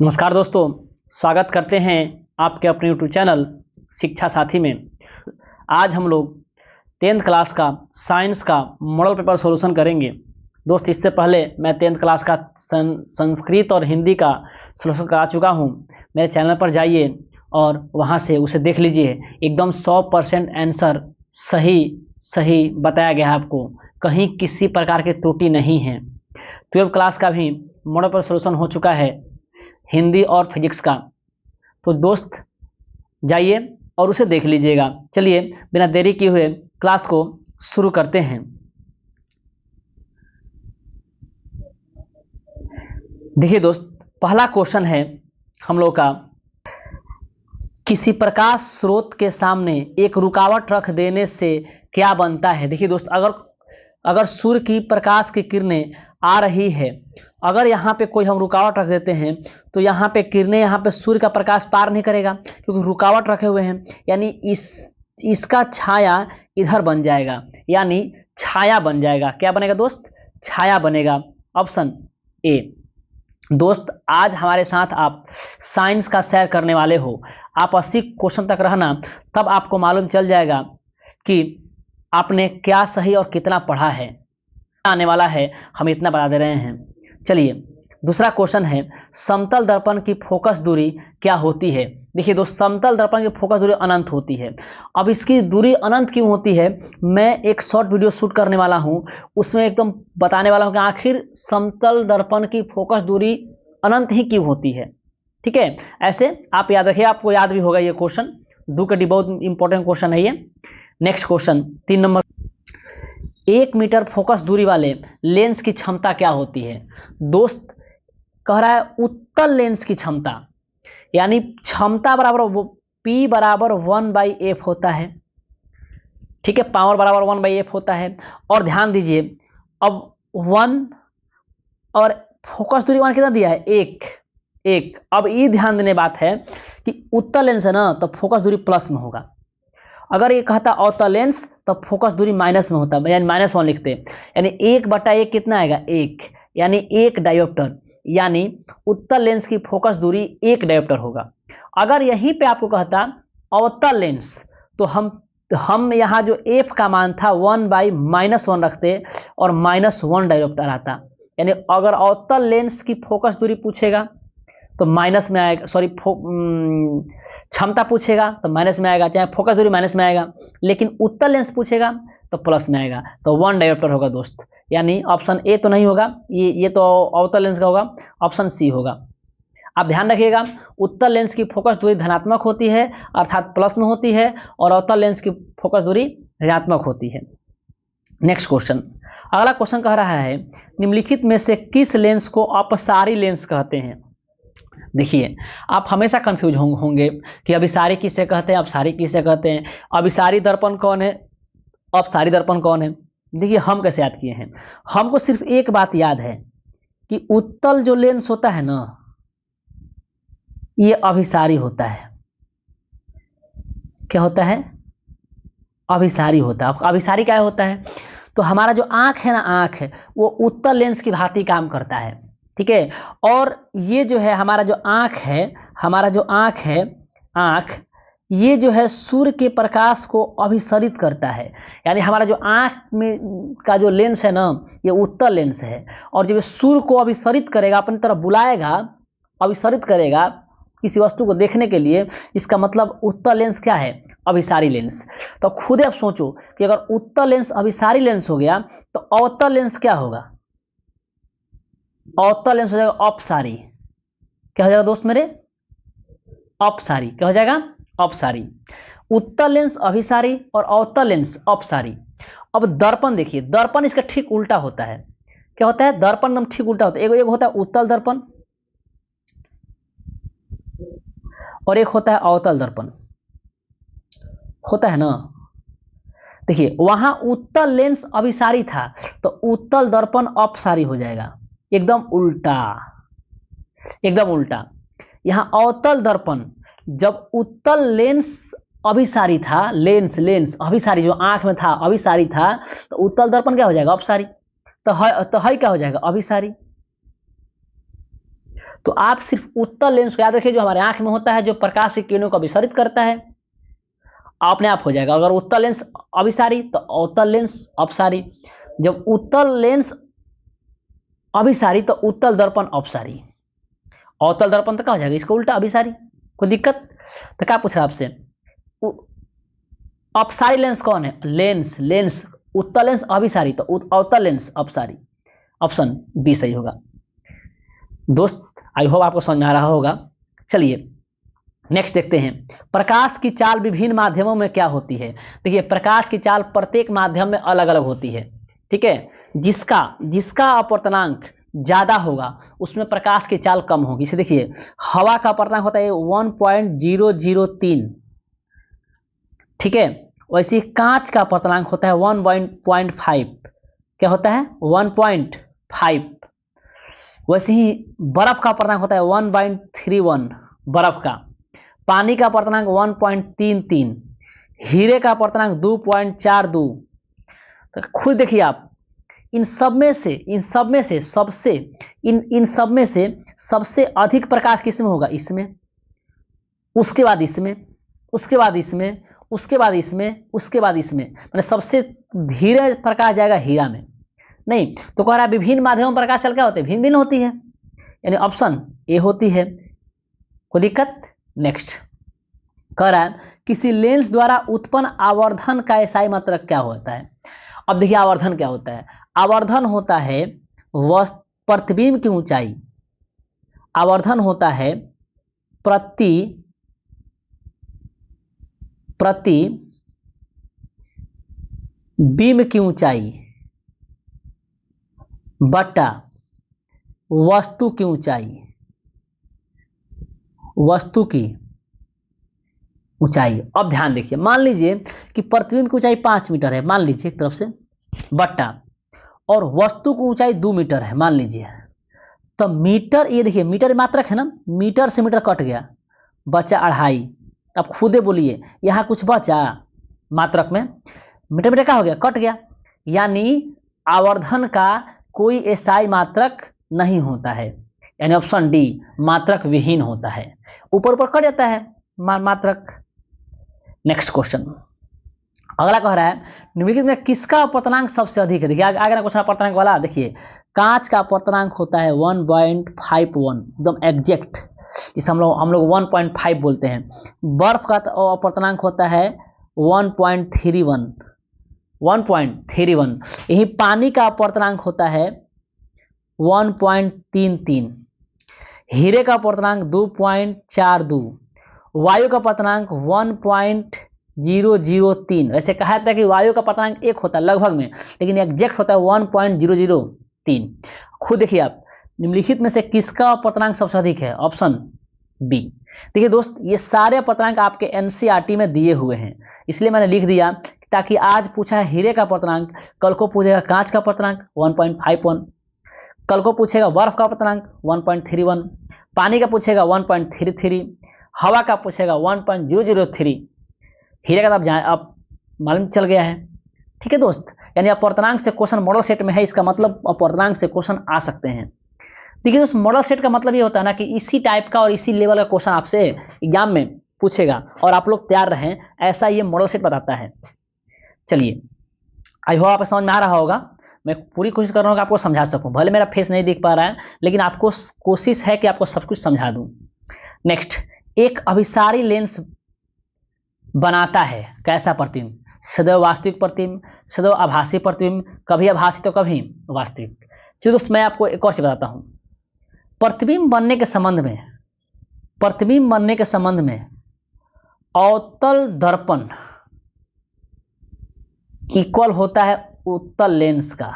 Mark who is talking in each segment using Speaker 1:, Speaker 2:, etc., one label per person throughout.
Speaker 1: नमस्कार दोस्तों, स्वागत करते हैं आपके अपने यूट्यूब चैनल शिक्षा साथी में। आज हम लोग 10th क्लास का साइंस का मॉडल पेपर सॉल्यूशन करेंगे। दोस्त, इससे पहले मैं 10th क्लास का संस्कृत और हिंदी का सॉल्यूशन करा चुका हूं। मेरे चैनल पर जाइए और वहां से उसे देख लीजिए। एकदम 100% आंसर सही बताया गया है आपको, कहीं किसी प्रकार की त्रुटि नहीं है। 12th क्लास का भी मॉडल पेपर सॉल्यूशन हो चुका है, हिंदी और फिजिक्स का। तो दोस्त जाइए और उसे देख लीजिएगा। चलिए बिना देरी किए हुए क्लास को शुरू करते हैं। देखिए दोस्त, पहला क्वेश्चन है हम लोग का, किसी प्रकाश स्रोत के सामने एक रुकावट रख देने से क्या बनता है। देखिए दोस्त, अगर सूर्य की प्रकाश की किरणें आ रही है, अगर यहाँ पे कोई हम रुकावट रख देते हैं तो यहाँ पे किरणें, यहाँ पे सूर्य का प्रकाश पार नहीं करेगा क्योंकि रुकावट रखे हुए हैं। यानी इसका छाया इधर बन जाएगा, यानी छाया बन जाएगा। क्या बनेगा दोस्त? छाया बनेगा। Option A. दोस्त, आज हमारे साथ आप साइंस का शेयर करने वाले हो। आप 80 क्वेश्चन तक रहना, तब आपको मालूम चल जाएगा कि आपने क्या सही और कितना पढ़ा है। आने वाला है, हम इतना बता दे रहे हैं। चलिए दूसरा क्वेश्चन है, समतल दर्पण की फोकस दूरी क्या होती है। देखिए दोस्त, समतल दर्पण की फोकस दूरी अनंत होती है। अब इसकी दूरी अनंत क्यों होती है, मैं एक शॉर्ट वीडियो शूट करने वाला हूं, उसमें एकदम बताने वाला हूं कि आखिर समतल दर्पण की फोकस दूरी अनंत ही क्यों होती है। ठीक है, ऐसे आप याद रखिए, आपको याद भी होगा ये क्वेश्चन। डू के डी बहुत इंपॉर्टेंट क्वेश्चन है ये। Next question 3 number, 1 metre focus दूरी वाले लेंस की क्षमता क्या होती है। दोस्त कह रहा है उत्तल लेंस की क्षमता, यानी क्षमता बराबर P बराबर 1/f होता है। ठीक है, पावर बराबर 1/f होता है। और ध्यान दीजिए, अब 1 और फोकस दूरी 1 कितना दिया है, 1। अब ये ध्यान देने बात है कि उत्तल लेंस है ना, तो फोकस दूरी प्लस में होगा। अगर ये कहता अवतल लेंस तो फोकस दूरी माइनस में होता, यानी -1 लिखते। यानी 1/1 कितना आएगा, 1, यानी 1 डायोप्टर, यानी उत्तल लेंस की फोकस दूरी 1 डायोप्टर होगा। अगर यहीं पे आपको कहता अवतल लेंस, तो हम यहाँ जो f का मान था 1/-1 रखते और -1 डायोप्टर आता। यानी अगर अवतल लेंस की फोकस दूरी पूछेगा तो माइनस में आएगा, सॉरी क्षमता पूछेगा तो माइनस में आएगा, चाहे फोकस दूरी माइनस में आएगा। लेकिन उत्तल लेंस पूछेगा तो प्लस में आएगा, तो 1 डायोप्टर होगा दोस्त। यानी ऑप्शन ए तो नहीं होगा, ये तो अवतल लेंस का होगा, ऑप्शन सी होगा। आप ध्यान रखिएगा, उत्तल लेंस की फोकस दूरी धनात्मक होती है, अर्थात प्लस में होती है, और अवतल लेंस की फोकस दूरी ऋणात्मक होती है। नेक्स्ट क्वेश्चन, अगला क्वेश्चन कह रहा है, निम्नलिखित में से किस लेंस को अपसारी लेंस कहते हैं। देखिए, आप हमेशा कंफ्यूज होंगे कि अभिसारी किसे कहते हैं, अपसारी किसे कहते हैं, अभिसारी दर्पण कौन है, अपसारी दर्पण कौन है। देखिए, हम कैसे याद किए हैं, हमको सिर्फ एक बात याद है कि उत्तल जो लेंस होता है ना, ये अभिसारी होता है। क्या होता है? अभिसारी होता है। अभिसारी क्या होता है, तो हमारा जो आंख है ना, आंख है वो उत्तल लेंस की भांति काम करता है। ठीक है, और ये जो है हमारा जो आंख है, आंख ये जो है सूर्य के प्रकाश को अभिसरित करता है। यानी हमारा जो आंख में का जो लेंस है ना, ये उत्तल लेंस है, और जब सूर्य को अभिसरित करेगा, अपनी तरफ बुलाएगा, अभिसरित करेगा किसी वस्तु को देखने के लिए, इसका मतलब उत्तल लेंस क्या है, अभिसारी लेंस। तो खुद आप सोचो कि अगर उत्तल लेंस अभिसारी लेंस हो गया तो अवतल लेंस क्या होगा, अवतल लेंस हो जाएगा अपसारी। क्या हो जाएगा दोस्त मेरे, अपसारी। क्या हो जाएगा, अपसारी। उत्तल लेंस अभिसारी और अवतल लेंस अपसारी। अब दर्पण देखिए, दर्पण इसका ठीक उल्टा होता है। क्या होता है, दर्पण एकदम ठीक उल्टा होता है। एक होता है उत्तल दर्पण और एक होता है अवतल दर्पण, होता है ना। देखिए, वहां उत्तल लेंस अभिसारी था तो उत्तल दर्पण अपसारी हो जाएगा, एकदम उल्टा, एकदम उल्टा। यहां अवतल दर्पण, जब उत्तल लेंस अभिसारी था, लेंस अभिसारी जो आंख में था अभिसारी था, तो उत्तल दर्पण क्या हो जाएगा, अपसारी। तो है क्या हो जाएगा, अभिसारी। तो आप सिर्फ उत्तल लेंस को याद रखिए, जो हमारे आंख में होता है, जो प्रकाश की किरणों को अभिसारित करता है, अपने आप हो जाएगा। अगर उत्तल लेंस अभिसारी तो अवतल लेंस अपसारी। जब उत्तल लेंस अभिसारी तो उत्तल दर्पण अपसारी। अवतल दर्पण तो क्या हो जाएगा, इसका उल्टा अभिसारी। कोई दिक्कत? तो क्या पूछ रहा है आपसे, अपसारी लेंस कौन है? लेंस, लेंस उत्तल लेंस अभिसारी तो अवतल लेंस अपसारी। ऑप्शन बी सही होगा। दोस्त आई होप आपको समझ में आ रहा होगा। चलिए नेक्स्ट देखते हैं, प्रकाश की चाल विभिन्न माध्यमों में क्या होती है। देखिए प्रकाश की चाल प्रत्येक माध्यम में अलग अलग होती है, ठीक है। जिसका अपवर्तनांक ज्यादा होगा उसमें प्रकाश की चाल कम होगी। इसे देखिए, हवा का अपवर्तनांक होता है 1.003, ठीक है। वैसे कांच का अपवर्तनांक होता है 1.5, क्या होता है 1.5। वैसे ही बर्फ का अपवर्तनांक होता है 1.31, बर्फ का। पानी का अपवर्तनांक 1.33, हीरे का अपवर्तनांक 2.42। तो खुद देखिए आप, इन सब में से सबसे अधिक प्रकाश किसमें होगा? इसमें, उसके बाद इसमें, उसके बाद इसमें, उसके बाद इसमें, उसके बाद इसमें, मतलब सबसे धीरे प्रकाश जाएगा हीरा में। नहीं तो कह रहा है विभिन्न माध्यमों में प्रकाश क्या होते हैं? भिन्न भिन्न होती है, यानी ऑप्शन ए होती है। कोई दिक्कत? नेक्स्ट कह रहा है किसी लेंस द्वारा उत्पन्न आवर्धन का एसआई मात्रक क्या होता है। अब देखिए आवर्धन क्या होता है। आवर्धन होता है प्रतिबिंब की ऊंचाई, आवर्धन होता है प्रति बीम की ऊंचाई बटा वस्तु की ऊंचाई, वस्तु की ऊंचाई। अब ध्यान देखिए, मान लीजिए कि प्रतिबिंब की ऊंचाई 5 मीटर है, मान लीजिए एक तरफ से, बट्टा और वस्तु की ऊंचाई 2 मीटर है, मान लीजिए। तो मीटर, ये देखिए मीटर मात्रक है ना, मीटर से मीटर कट गया, बचा 2.5। अब खुदे बोलिए यहां कुछ बचा मात्रक में, मीटर मीटर क्या हो गया? कट गया। यानी आवर्धन का कोई एसआई मात्रक नहीं होता है, यानी ऑप्शन डी मात्रक विहीन होता है, ऊपर ऊपर कट जाता है मात्रक। नेक्स्ट क्वेश्चन, अगला कह रहा है निम्नलिखित में किसका अपवर्तनांक सबसे अधिक है। देखिए आगे ना क्वेश्चन अपवर्तनांक वाला, देखिए कांच का अपवर्तनांक होता है 1.51, एकदम एग्जैक्ट, जिसे हम लोग 1.5 बोलते हैं। बर्फ का अपवर्तनांक होता है 1.31। यही पानी का अपवर्तनांक होता है 1.33, हीरे का अपवर्तनांक 2.42, वायु का अपवर्तनांक 1.003। वैसे कहा था कि वायु का अपवर्तनांक 1 होता है लगभग में, लेकिन एग्जैक्ट होता है 1.003। खुद देखिए आप, निम्नलिखित में से किसका अपवर्तनांक सबसे अधिक है? Option B. देखिए दोस्त, ये सारे अपवर्तनांक आपके एनसीईआरटी में दिए हुए हैं, इसलिए मैंने लिख दिया ताकि आज पूछा है हीरे का अपवर्तनांक, कल को पूछेगा कांच का अपवर्तनांक 1.51, कल को पूछेगा बर्फ का अपवर्तनांक 1.31, पानी का पूछेगा 1.33, हवा का पूछेगा 1.003, हीरे का अब मालूम चल गया है। ठीक है दोस्त, यानी अपवर्तनांक से क्वेश्चन मॉडल सेट में है, इसका मतलब अपवर्तनांक से क्वेश्चन आ सकते हैं। देखिए दोस्त, मॉडल सेट का मतलब ये होता है ना कि इसी टाइप का और इसी लेवल का क्वेश्चन आपसे एग्जाम में पूछेगा और आप लोग तैयार रहें, ऐसा ये मॉडल सेट बताता है। चलिए, आई होप आपको समझ में आ रहा होगा। मैं पूरी कोशिश कर रहा हूँ कि आपको समझा सकूं, भले मेरा फेस नहीं दिख पा रहा है, लेकिन आपको कोशिश है कि आपको सब कुछ समझा दूं। नेक्स्ट, एक अभिसारी लेंस बनाता है कैसा प्रतिबिंब? सदैव वास्तविक प्रतिबिंब, सदैव आभासी प्रतिबिंब, कभी आभासी तो कभी वास्तविक। चलिए दोस्त, मैं आपको एक और चीज बताता हूं। प्रतिबिंब बनने के संबंध में अवतल दर्पण इक्वल होता है उत्तल लेंस का,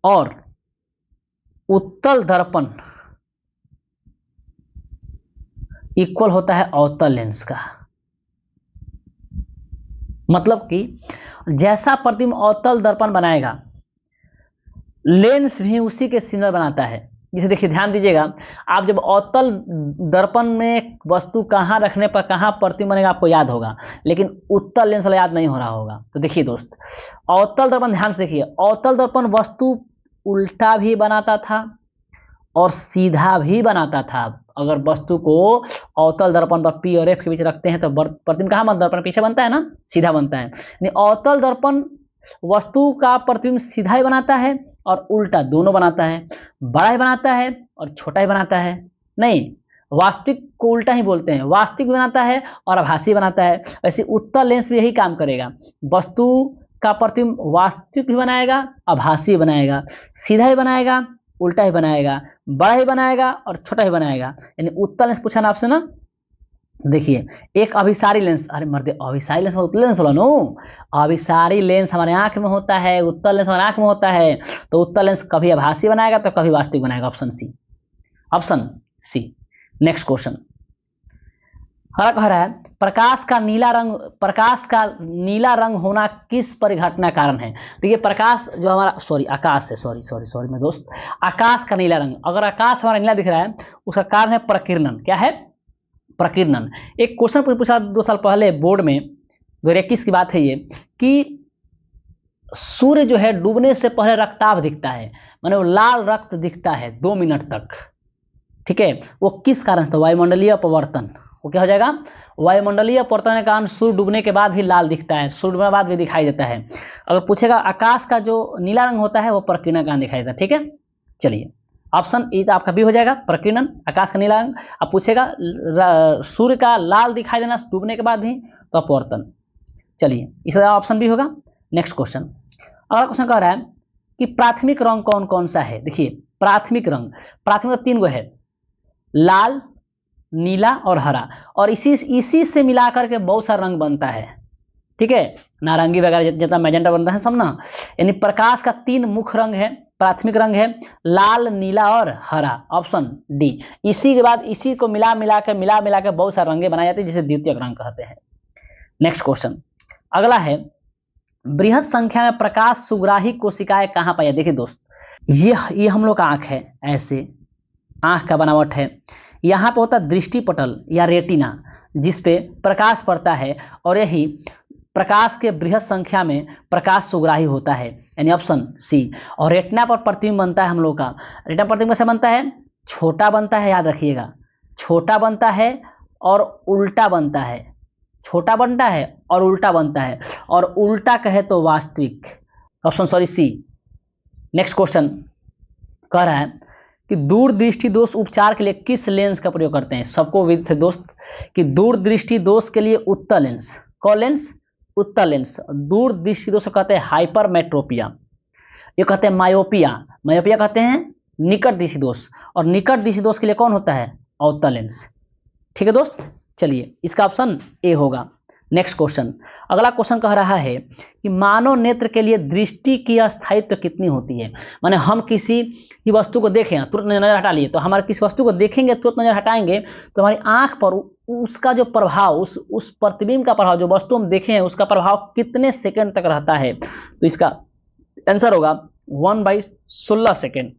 Speaker 1: और उत्तल दर्पण इक्वल होता है अवतल लेंस का। मतलब कि जैसा प्रतिबिंब अवतल दर्पण बनाएगा, लेंस भी उसी के सिमिलर बनाता है। जिसे देखिए ध्यान दीजिएगा, आप जब अवतल दर्पण में वस्तु कहाँ रखने पर कहाँ प्रतिबिंब बनेगा आपको याद होगा, लेकिन उत्तल लेंस वाला याद नहीं हो रहा होगा। तो देखिए दोस्त, अवतल दर्पण ध्यान से देखिए, अवतल दर्पण वस्तु उल्टा भी बनाता था और सीधा भी बनाता था। अगर वस्तु को अवतल दर्पण पर पी और एफ के बीच रखते हैं तो प्रतिबिंब कहाँ बनता है, दर्पण पीछे बनता है ना, सीधा बनता है। यानी अवतल दर्पण वस्तु का प्रतिबिंब सीधा ही बनाता है और उल्टा दोनों बनाता है, बड़ा ही बनाता है और छोटा ही बनाता है। नहीं, वास्तविक को उल्टा ही बोलते हैं, वास्तविक बनाता है और आभासी बनाता है। वैसे उत्तल लेंस भी यही काम करेगा, वस्तु का प्रतिबिंब वास्तविक भी बनाएगा, आभासी बनाएगा, सीधा ही बनाएगा, उल्टा ही बनाएगा, बड़ा ही बनाएगा और छोटा ही बनाएगा। यानी उत्तल लेंस पूछा ना आपसे ना, देखिए एक अभिसारी लेंस, अरे मर्दे अभिसारी लेंस उत्तल लेंस बोला नो, अभिसारी लेंस हमारे आंख में होता है, उत्तल लेंस हमारे आंख में होता है। तो उत्तल लेंस कभी आभासी बनाएगा तो कभी वास्तविक बनाएगा, option C, option C. Next question कह रहा है प्रकाश का नीला रंग होना किस परिघटना कारण है। देखिए प्रकाश जो हमारा आकाश है, सॉरी मैं दोस्त, आकाश का नीला रंग, अगर आकाश हमारा नीला दिख रहा है उसका कारण है प्रकीर्णन। क्या है, प्रकीर्णन। एक क्वेश्चन पूछा 2 साल पहले बोर्ड में, 2021 की बात है ये, कि सूर्य जो है डूबने से पहले रक्ताभ दिखता है, माने वो लाल रक्त दिखता है 2 मिनट तक, ठीक है, वो किस कारण से, वायुमंडलीय अपवर्तन। वो क्या हो जाएगा, वायुमंडलीय अपवर्तन के कारण सूर्य डूबने के बाद भी लाल दिखता है, सूर्य डूबने के बाद भी दिखाई देता है। अगर पूछेगा आकाश का जो नीला रंग होता है वो प्रकीर्णन के कारण दिखाई देता है, ठीक है। चलिए ऑप्शन ए तो आपका भी हो जाएगा, प्रकीर्णन, आकाश का नीला रंग। अब पूछेगा सूर्य का लाल दिखाई देना डूबने के बाद भी, तो अपवर्तन। चलिए इसका ऑप्शन भी होगा। नेक्स्ट क्वेश्चन, अगला क्वेश्चन कह रहा है कि प्राथमिक रंग कौन कौन सा है। देखिए प्राथमिक रंग, प्राथमिक 3 गो है, लाल, नीला और हरा, और इसी से मिलाकर के बहुत सारा रंग बनता है, ठीक है, नारंगी वगैरह जितना मैजेंटा बनता है सब ना। यानी प्रकाश का 3 मुख्य रंग है, प्राथमिक रंग है लाल, नीला और हरा, ऑप्शन डी। इसी के बाद इसी को मिला मिला के बहुत सारे रंगे बनाए जाते हैं जिसे द्वितीयक रंग कहते हैं। नेक्स्ट क्वेश्चन अगला है, बृहद संख्या में प्रकाश सुग्राही कोशिकाएं कहां पाई। देखिए दोस्त, ये हम लोग का आंख है, ऐसे आंख का बनावट है, यहाँ पे होता है दृष्टिपटल या रेटिना जिसपे प्रकाश पड़ता है, और यही प्रकाश के बृहद संख्या में प्रकाश सुग्राही होता है, यानी ऑप्शन सी। और रेटिना पर प्रतिबिंब बनता है हम लोग का, रेटिना प्रतिबिंब कैसे बनता है, छोटा बनता है, याद रखिएगा, छोटा बनता है और उल्टा बनता है, छोटा बनता है और उल्टा बनता है, और उल्टा कहे तो वास्तविक, ऑप्शन सी। नेक्स्ट क्वेश्चन कह रहा है कि दूरदृष्टि दोष उपचार के लिए किस लेंस का प्रयोग करते हैं। सबको विदित है दोस्त कि दूरदृष्टि दोष के लिए उत्तल लेंस, कौन लेंस, उत्तल लेंस। दूरदृष्टि दोष कहते हैं हाइपरमेट्रोपिया, ये कहते हैं मायोपिया, मायोपिया कहते हैं निकट दृष्टि दोष, और निकट दृष्टि दोष के लिए कौन होता है, अवतल लेंस, ठीक है दोस्त। चलिए इसका ऑप्शन ए होगा। नेक्स्ट क्वेश्चन, अगला क्वेश्चन कह रहा है कि मानव नेत्र के लिए दृष्टि की अस्थायित्व कितनी होती है। माने हम किसी की वस्तु को देखें तुरंत नजर हटा लिए, तो हमारे किसी वस्तु को देखेंगे तुरंत नजर हटाएंगे तो हमारी आंख पर उसका जो प्रभाव, उस प्रतिबिंब का प्रभाव, जो वस्तु हम देखे हैं उसका प्रभाव कितने सेकंड तक रहता है। तो इसका आंसर होगा 1/16 सेकेंड।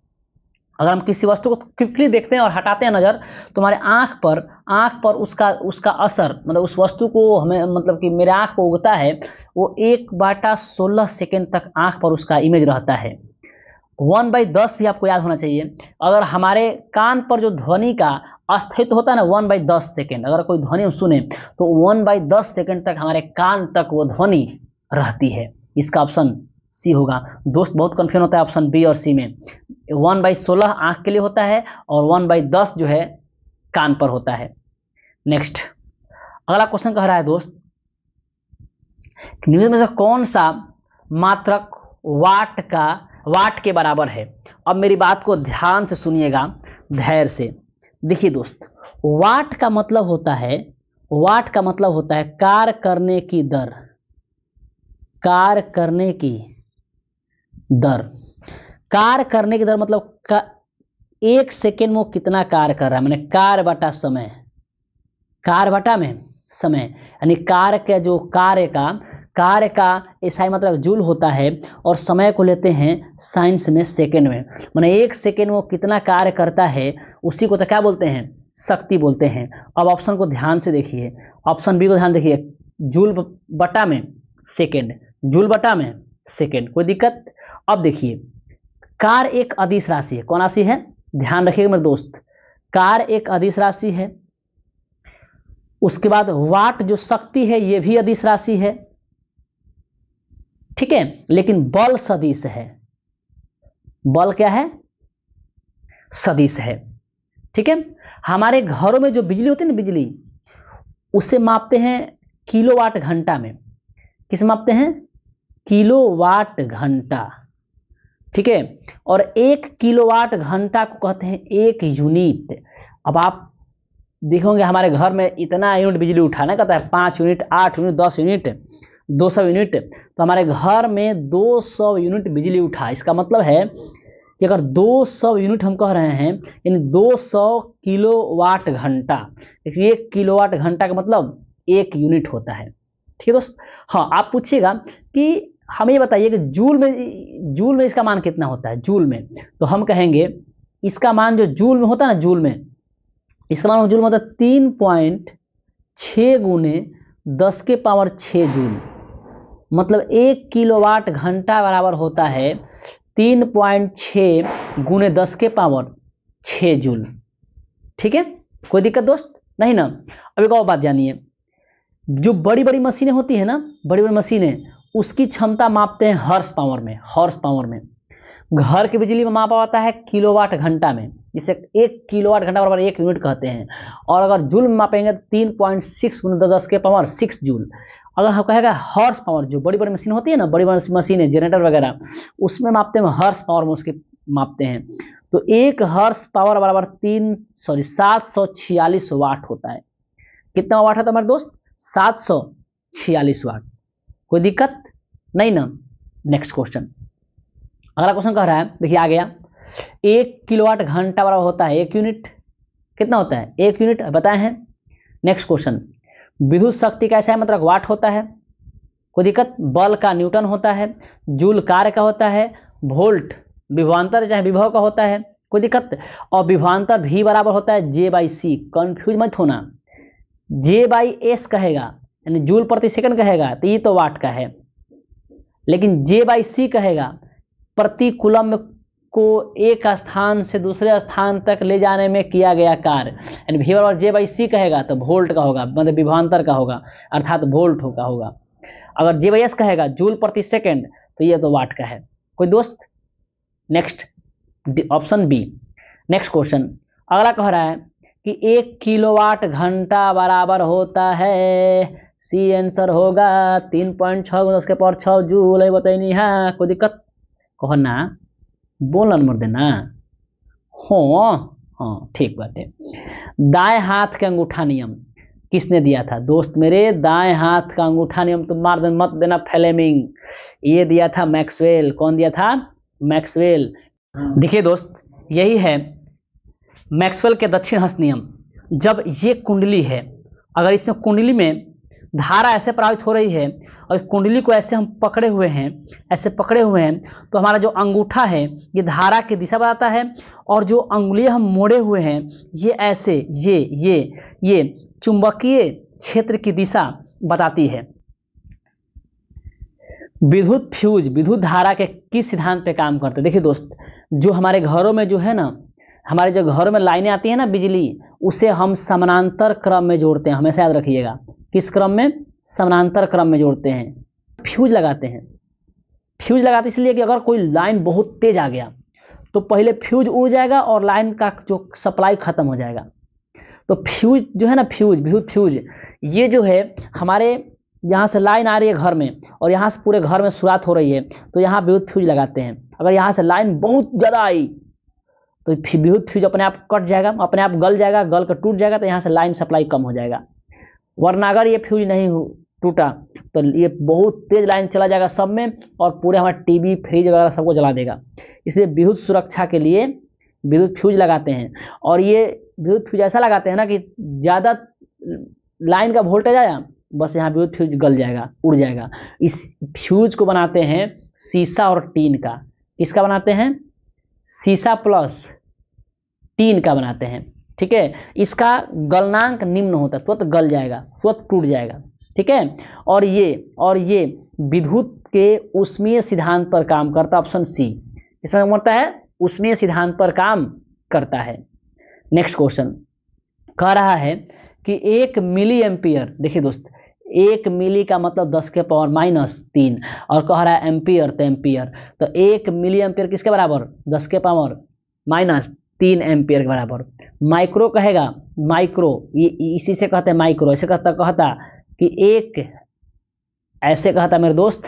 Speaker 1: अगर हम किसी वस्तु को क्विकली देखते हैं और हटाते हैं नजर, तो हमारे आंख पर उसका असर, मतलब उस वस्तु को हमें, मतलब कि मेरे आंख को उगता है, वो 1/16 सेकेंड तक आंख पर उसका इमेज रहता है। 1/10 भी आपको याद होना चाहिए। अगर हमारे कान पर जो ध्वनि का अस्तित्व होता है ना, 1/10 सेकेंड, अगर कोई ध्वनि हम सुने तो 1/10 सेकेंड तक हमारे कान तक वो ध्वनि रहती है। इसका ऑप्शन सी होगा दोस्त। बहुत कंफ्यूजन होता है ऑप्शन बी और सी में। 1/16 आंख के लिए होता है और 1/10 जो है कान पर होता है। नेक्स्ट अगला क्वेश्चन कह रहा है दोस्त, निम्न में से कौन सा मात्रक वाट के बराबर है। अब मेरी बात को ध्यान से सुनिएगा, धैर्य से। देखिए दोस्त, वाट का मतलब होता है कार्य करने की दर, कार्य करने की दर मतलब 1 सेकेंड में वो कितना कार्य कर रहा है, मैंने कार्य बटा समय, कार्य बटा में समय, यानी कार्य का कार्य का SI मतलब जूल होता है और समय को लेते हैं साइंस में सेकेंड में। माने 1 सेकेंड में वो कितना कार्य करता है उसी को तो क्या बोलते हैं, शक्ति बोलते हैं। अब ऑप्शन को ध्यान से देखिए, ऑप्शन बी को ध्यान देखिए, जूल बटा में सेकेंड, जूल बटा में सेकेंड, कोई दिक्कत। अब देखिए कार्य एक अदिश राशि है, कौन राशि है, ध्यान रखिएगा मेरे दोस्त, कार्य एक अदिश राशि है। उसके बाद वाट जो शक्ति है ये भी अदिश राशि है, ठीक है, लेकिन बल सदिश है। बल क्या है, सदिश है, ठीक है। हमारे घरों में जो बिजली होती है ना, बिजली, उसे मापते हैं किलोवाट घंटा में। किस मापते हैं, किलोवाट घंटा, ठीक है। और 1 किलोवाट घंटा को कहते हैं 1 यूनिट। अब आप देखोगे हमारे घर में इतना यूनिट बिजली उठाना कहता है, 5 यूनिट, 8 यूनिट, 10 यूनिट, 200 यूनिट, तो हमारे घर में 200 यूनिट बिजली उठा। इसका मतलब है कि अगर 200 यूनिट हम कह रहे हैं यानी 200 किलोवाट घंटा, 1 किलोवाट घंटा का मतलब 1 यूनिट होता है, ठीक है दोस्त। हाँ, आप पूछिएगा कि हमें ये बताइए कि जूल में इसका मान कितना होता है, जूल में, तो हम कहेंगे इसका मान जो जूल में होता है ना, जूल में इसका मान जूल में होता है 3.6 गुने 10 के पावर 6 जूल। मतलब 1 किलोवाट घंटा बराबर होता है 3.6 गुने 10 के पावर 6 जूल, ठीक है। कोई दिक्कत दोस्त नहीं ना। अब एक और बात जानिए, जो बड़ी बड़ी मशीनें होती है ना, बड़ी बड़ी मशीनें, उसकी क्षमता मापते हैं हॉर्स पावर में, हॉर्स पावर में। घर की बिजली में मापा जाता है किलोवाट घंटा में, जिसे 1 किलोवाट घंटा बराबर 1 यूनिट कहते हैं। और अगर जूल में मापेंगे तो 3.6 गुने 10 के पावर 6 जूल। अगर हम कहेगा हॉर्स पावर, जो बड़ी बड़ी मशीन होती है ना, बड़ी बड़ी मशीनें, जनरेटर वगैरह, उसमें मापते हैं हॉर्स पावर में, उसके मापते हैं। तो 1 हॉर्स पावर बराबर 746 वाट होता है। कितना वाट है हमारे दोस्त, 746 वाट। कोई दिक्कत नहीं ना। नेक्स्ट क्वेश्चन, अगला क्वेश्चन कह रहा है, देखिए आ गया, 1 किलोवाट घंटा बराबर होता है 1 यूनिट। कितना होता है, 1 यूनिट बताए हैं। नेक्स्ट क्वेश्चन, विद्युत शक्ति का SI मतलब वाट होता है। कोई दिक्कत, बल का न्यूटन होता है, जूल कार्य का होता है, वोल्ट विभवांतर चाहे विभव का होता है। कोई दिक्कत, और विभवांतर भी बराबर होता है J/C। कंफ्यूज मत होना, J/S कहेगा यानी जूल प्रति सेकंड कहेगा तो ये तो वाट का है, लेकिन J/C कहेगा प्रति कूलम को एक स्थान से दूसरे स्थान तक ले जाने में किया गया कार्य, यानी V बराबर J/C कहेगा तो वोल्ट का होगा, मतलब विभवांतर का होगा, अर्थात वोल्ट का होगा। अगर J/S कहेगा जूल प्रति सेकंड तो ये तो वाट का है। कोई दोस्त, next option B. Next question, अगला कह रहा है कि 1 किलोवाट घंटा बराबर होता है, सी आंसर होगा 3.6 10 के पावर 6 जूल। बताइए, हाँ कोई दिक्कत, कहो ना, बोल नंबर देना। हाँ ठीक बात है। दाएं हाथ का अंगूठा नियम किसने दिया था दोस्त मेरे, दाएं हाथ का अंगूठा नियम तो मार मत देना फ्लेमिंग, ये दिया था मैक्सवेल। कौन दिया था, मैक्सवेल। देखिए दोस्त, यही है मैक्सवेल के दक्षिण हस्त नियम। जब ये कुंडली है, अगर इसमें कुंडली में धारा ऐसे प्रभावित हो रही है और कुंडली को ऐसे हम पकड़े हुए हैं, ऐसे पकड़े हुए हैं, तो हमारा जो अंगूठा है ये धारा की दिशा बताता है, और जो अंगुलियां हम मोड़े हुए हैं ये ऐसे ये चुंबकीय क्षेत्र की दिशा बताती है। विद्युत फ्यूज विद्युत धारा के किस सिद्धांत पे काम करते हैं। देखिए दोस्त, जो हमारे घरों में जो है ना, हमारे जो घरों में लाइनें आती है ना बिजली, उसे हम समानांतर क्रम में जोड़ते हैं। हमेशा याद रखिएगा, किस क्रम में, समानांतर क्रम में जोड़ते हैं। फ्यूज लगाते हैं, फ्यूज लगाते इसलिए कि अगर कोई लाइन बहुत तेज आ गया तो पहले फ्यूज उड़ जाएगा और लाइन का जो सप्लाई खत्म हो जाएगा। तो फ्यूज जो है ना, फ्यूज विद्युत फ्यूज, ये जो है हमारे यहाँ से लाइन आ रही है घर में और यहाँ से पूरे घर में शुरुआत हो रही है, तो यहाँ विद्युत फ्यूज लगाते हैं। अगर यहाँ से लाइन बहुत ज़्यादा आई तो विद्युत फ्यूज अपने आप कट जाएगा, अपने आप गल जाएगा, गल कर टूट जाएगा, तो यहाँ से लाइन सप्लाई कम हो जाएगा। वरना अगर ये फ्यूज नहीं टूटा तो ये बहुत तेज लाइन चला जाएगा सब में, और पूरे हमारे टीवी फ्रिज वगैरह सबको जला देगा। इसलिए विद्युत सुरक्षा के लिए विद्युत फ्यूज लगाते हैं। और ये विद्युत फ्यूज ऐसा लगाते हैं ना कि ज़्यादा लाइन का वोल्टेज आया बस यहाँ विद्युत फ्यूज गल जाएगा, उड़ जाएगा। इस फ्यूज को बनाते हैं सीसा और टीन का। किसका बनाते हैं? सीसा प्लस टीन का बनाते हैं। ठीक है, इसका गलनांक निम्न होता है, तुरंत गल जाएगा, तुरंत टूट जाएगा। ठीक है, और ये विद्युत के ऊष्मीय सिद्धांत पर काम करता है। ऑप्शन सी इसमें मतलब है ऊष्मीय सिद्धांत पर काम करता है। नेक्स्ट क्वेश्चन कह रहा है कि 1 मिली एम्पियर, देखिए दोस्त 1 मिली का मतलब 10 के पावर -3 और कह रहा है एम्पियर, तो एम्पियर, तो 1 मिली एम्पियर किसके बराबर? 10 के पावर -3 एम्पियर के बराबर। माइक्रो कहेगा, माइक्रो ये इसी से कहते हैं माइक्रो, ऐसे कहता कि एक, ऐसे कहता मेरे दोस्त,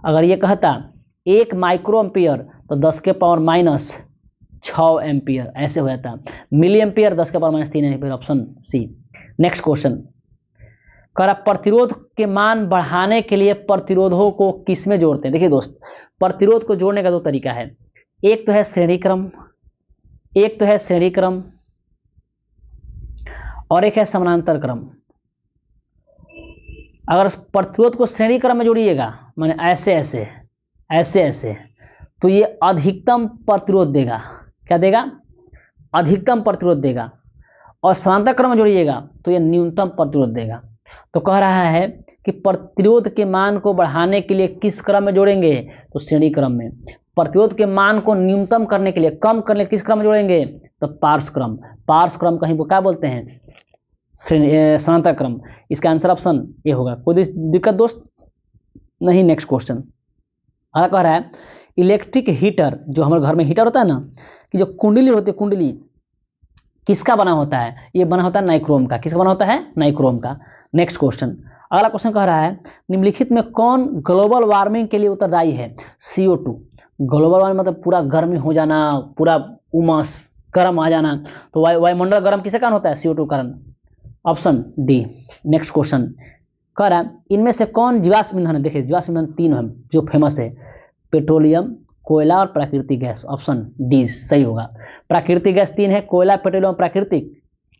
Speaker 1: अगर ये कहता 1 माइक्रो एम्पियर तो 10 के पावर -6 एम्पियर, ऐसे हो जाता। मिली एम्पियर 10 के power -3 ampere, option C. Next question कह रहा प्रतिरोध के मान बढ़ाने के लिए प्रतिरोधों को किस में जोड़ते हैं? देखिए दोस्त, प्रतिरोध को जोड़ने का दो तरीका है, एक तो है श्रेणी क्रम, और एक है समानांतर क्रम। अगर प्रतिरोध को श्रेणी क्रम में जोड़िएगा, माने ऐसे, तो ये अधिकतम प्रतिरोध देगा। क्या देगा? अधिकतम प्रतिरोध देगा। और समांतर क्रम में जोड़िएगा तो ये न्यूनतम प्रतिरोध देगा। तो कह रहा है कि प्रतिरोध के मान को बढ़ाने के लिए किस क्रम में जोड़ेंगे? तो श्रेणी क्रम में। प्रतिरोध के मान को न्यूनतम करने के लिए, कम करने के लिए किस क्रम में जोड़ेंगे? तो पार्श्व क्रम कहीं वो क्या बोलते हैं? समांतर क्रम। इसका आंसर ऑप्शन ए होगा। कोई दिक्कत दोस्त नहीं। नेक्स्ट क्वेश्चन कह रहा है इलेक्ट्रिक हीटर, जो हमारे घर में हीटर होता है ना, कि जो कुंडली होती है, कुंडली किसका बना होता है? ये बना होता है नाइक्रोम का। किसका बना होता है? नाइक्रोम का। नेक्स्ट क्वेश्चन, अगला क्वेश्चन कह रहा है निम्नलिखित में कौन ग्लोबल वार्मिंग के लिए उत्तरदायी है? CO2। ग्लोबल वार्मिंग मतलब पूरा गर्मी हो जाना, पूरा उमस गर्म आ जाना, तो वायुमंडल गर्म किसके कारण होता है? CO2 कारण, ऑप्शन डी। नेक्स्ट क्वेश्चन कह रहा है इनमें से कौन जीवाश्म ईंधन है? देखिए जीवाश्म ईंधन 3 है जो फेमस है, पेट्रोलियम, कोयला और प्राकृतिक गैस। ऑप्शन डी सही होगा। प्राकृतिक गैस 3 है, कोयला, पेट्रोलियम, प्राकृतिक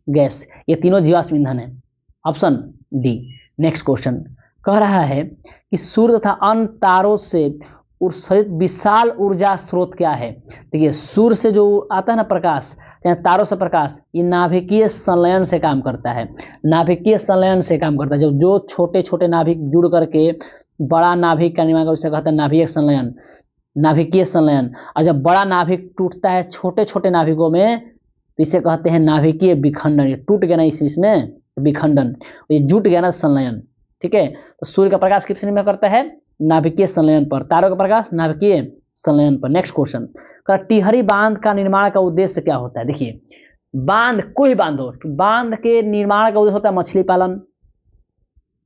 Speaker 1: गैस, ये तीनों जीवाश्म ईंधन है। Option D. नेक्स्ट क्वेश्चन कह रहा है कि सूर्य तथा अन्य तारों से उत्सर्जित विशाल ऊर्जा स्रोत क्या है? देखिए सूर्य से जो आता है ना प्रकाश, चाहे तारों से प्रकाश, ये नाभिकीय संलयन से काम करता है। नाभिकीय संलयन से काम करता है। जब जो छोटे छोटे नाभिक जुड़ करके बड़ा नाभिक का निर्माण करते उसे कहते हैं नाभिकीय संलयन। और जब बड़ा नाभिक टूटता है छोटे छोटे नाभिकों में तो इसे कहते हैं नाभिकीय विखंडन। ये टूट गया ना इसमें विखंडन, ये जुट गया ना संलयन। ठीक है, तो सूर्य का प्रकाश किस निर्भर करता है? नाभिकीय संलयन पर। तारों का प्रकाश नाभिकीय संलयन पर। नेक्स्ट क्वेश्चन, टिहरी बांध का निर्माण का उद्देश्य क्या होता है? देखिए बांध, कोई बांध हो, बांध के निर्माण का उद्देश्य होता है मछली पालन,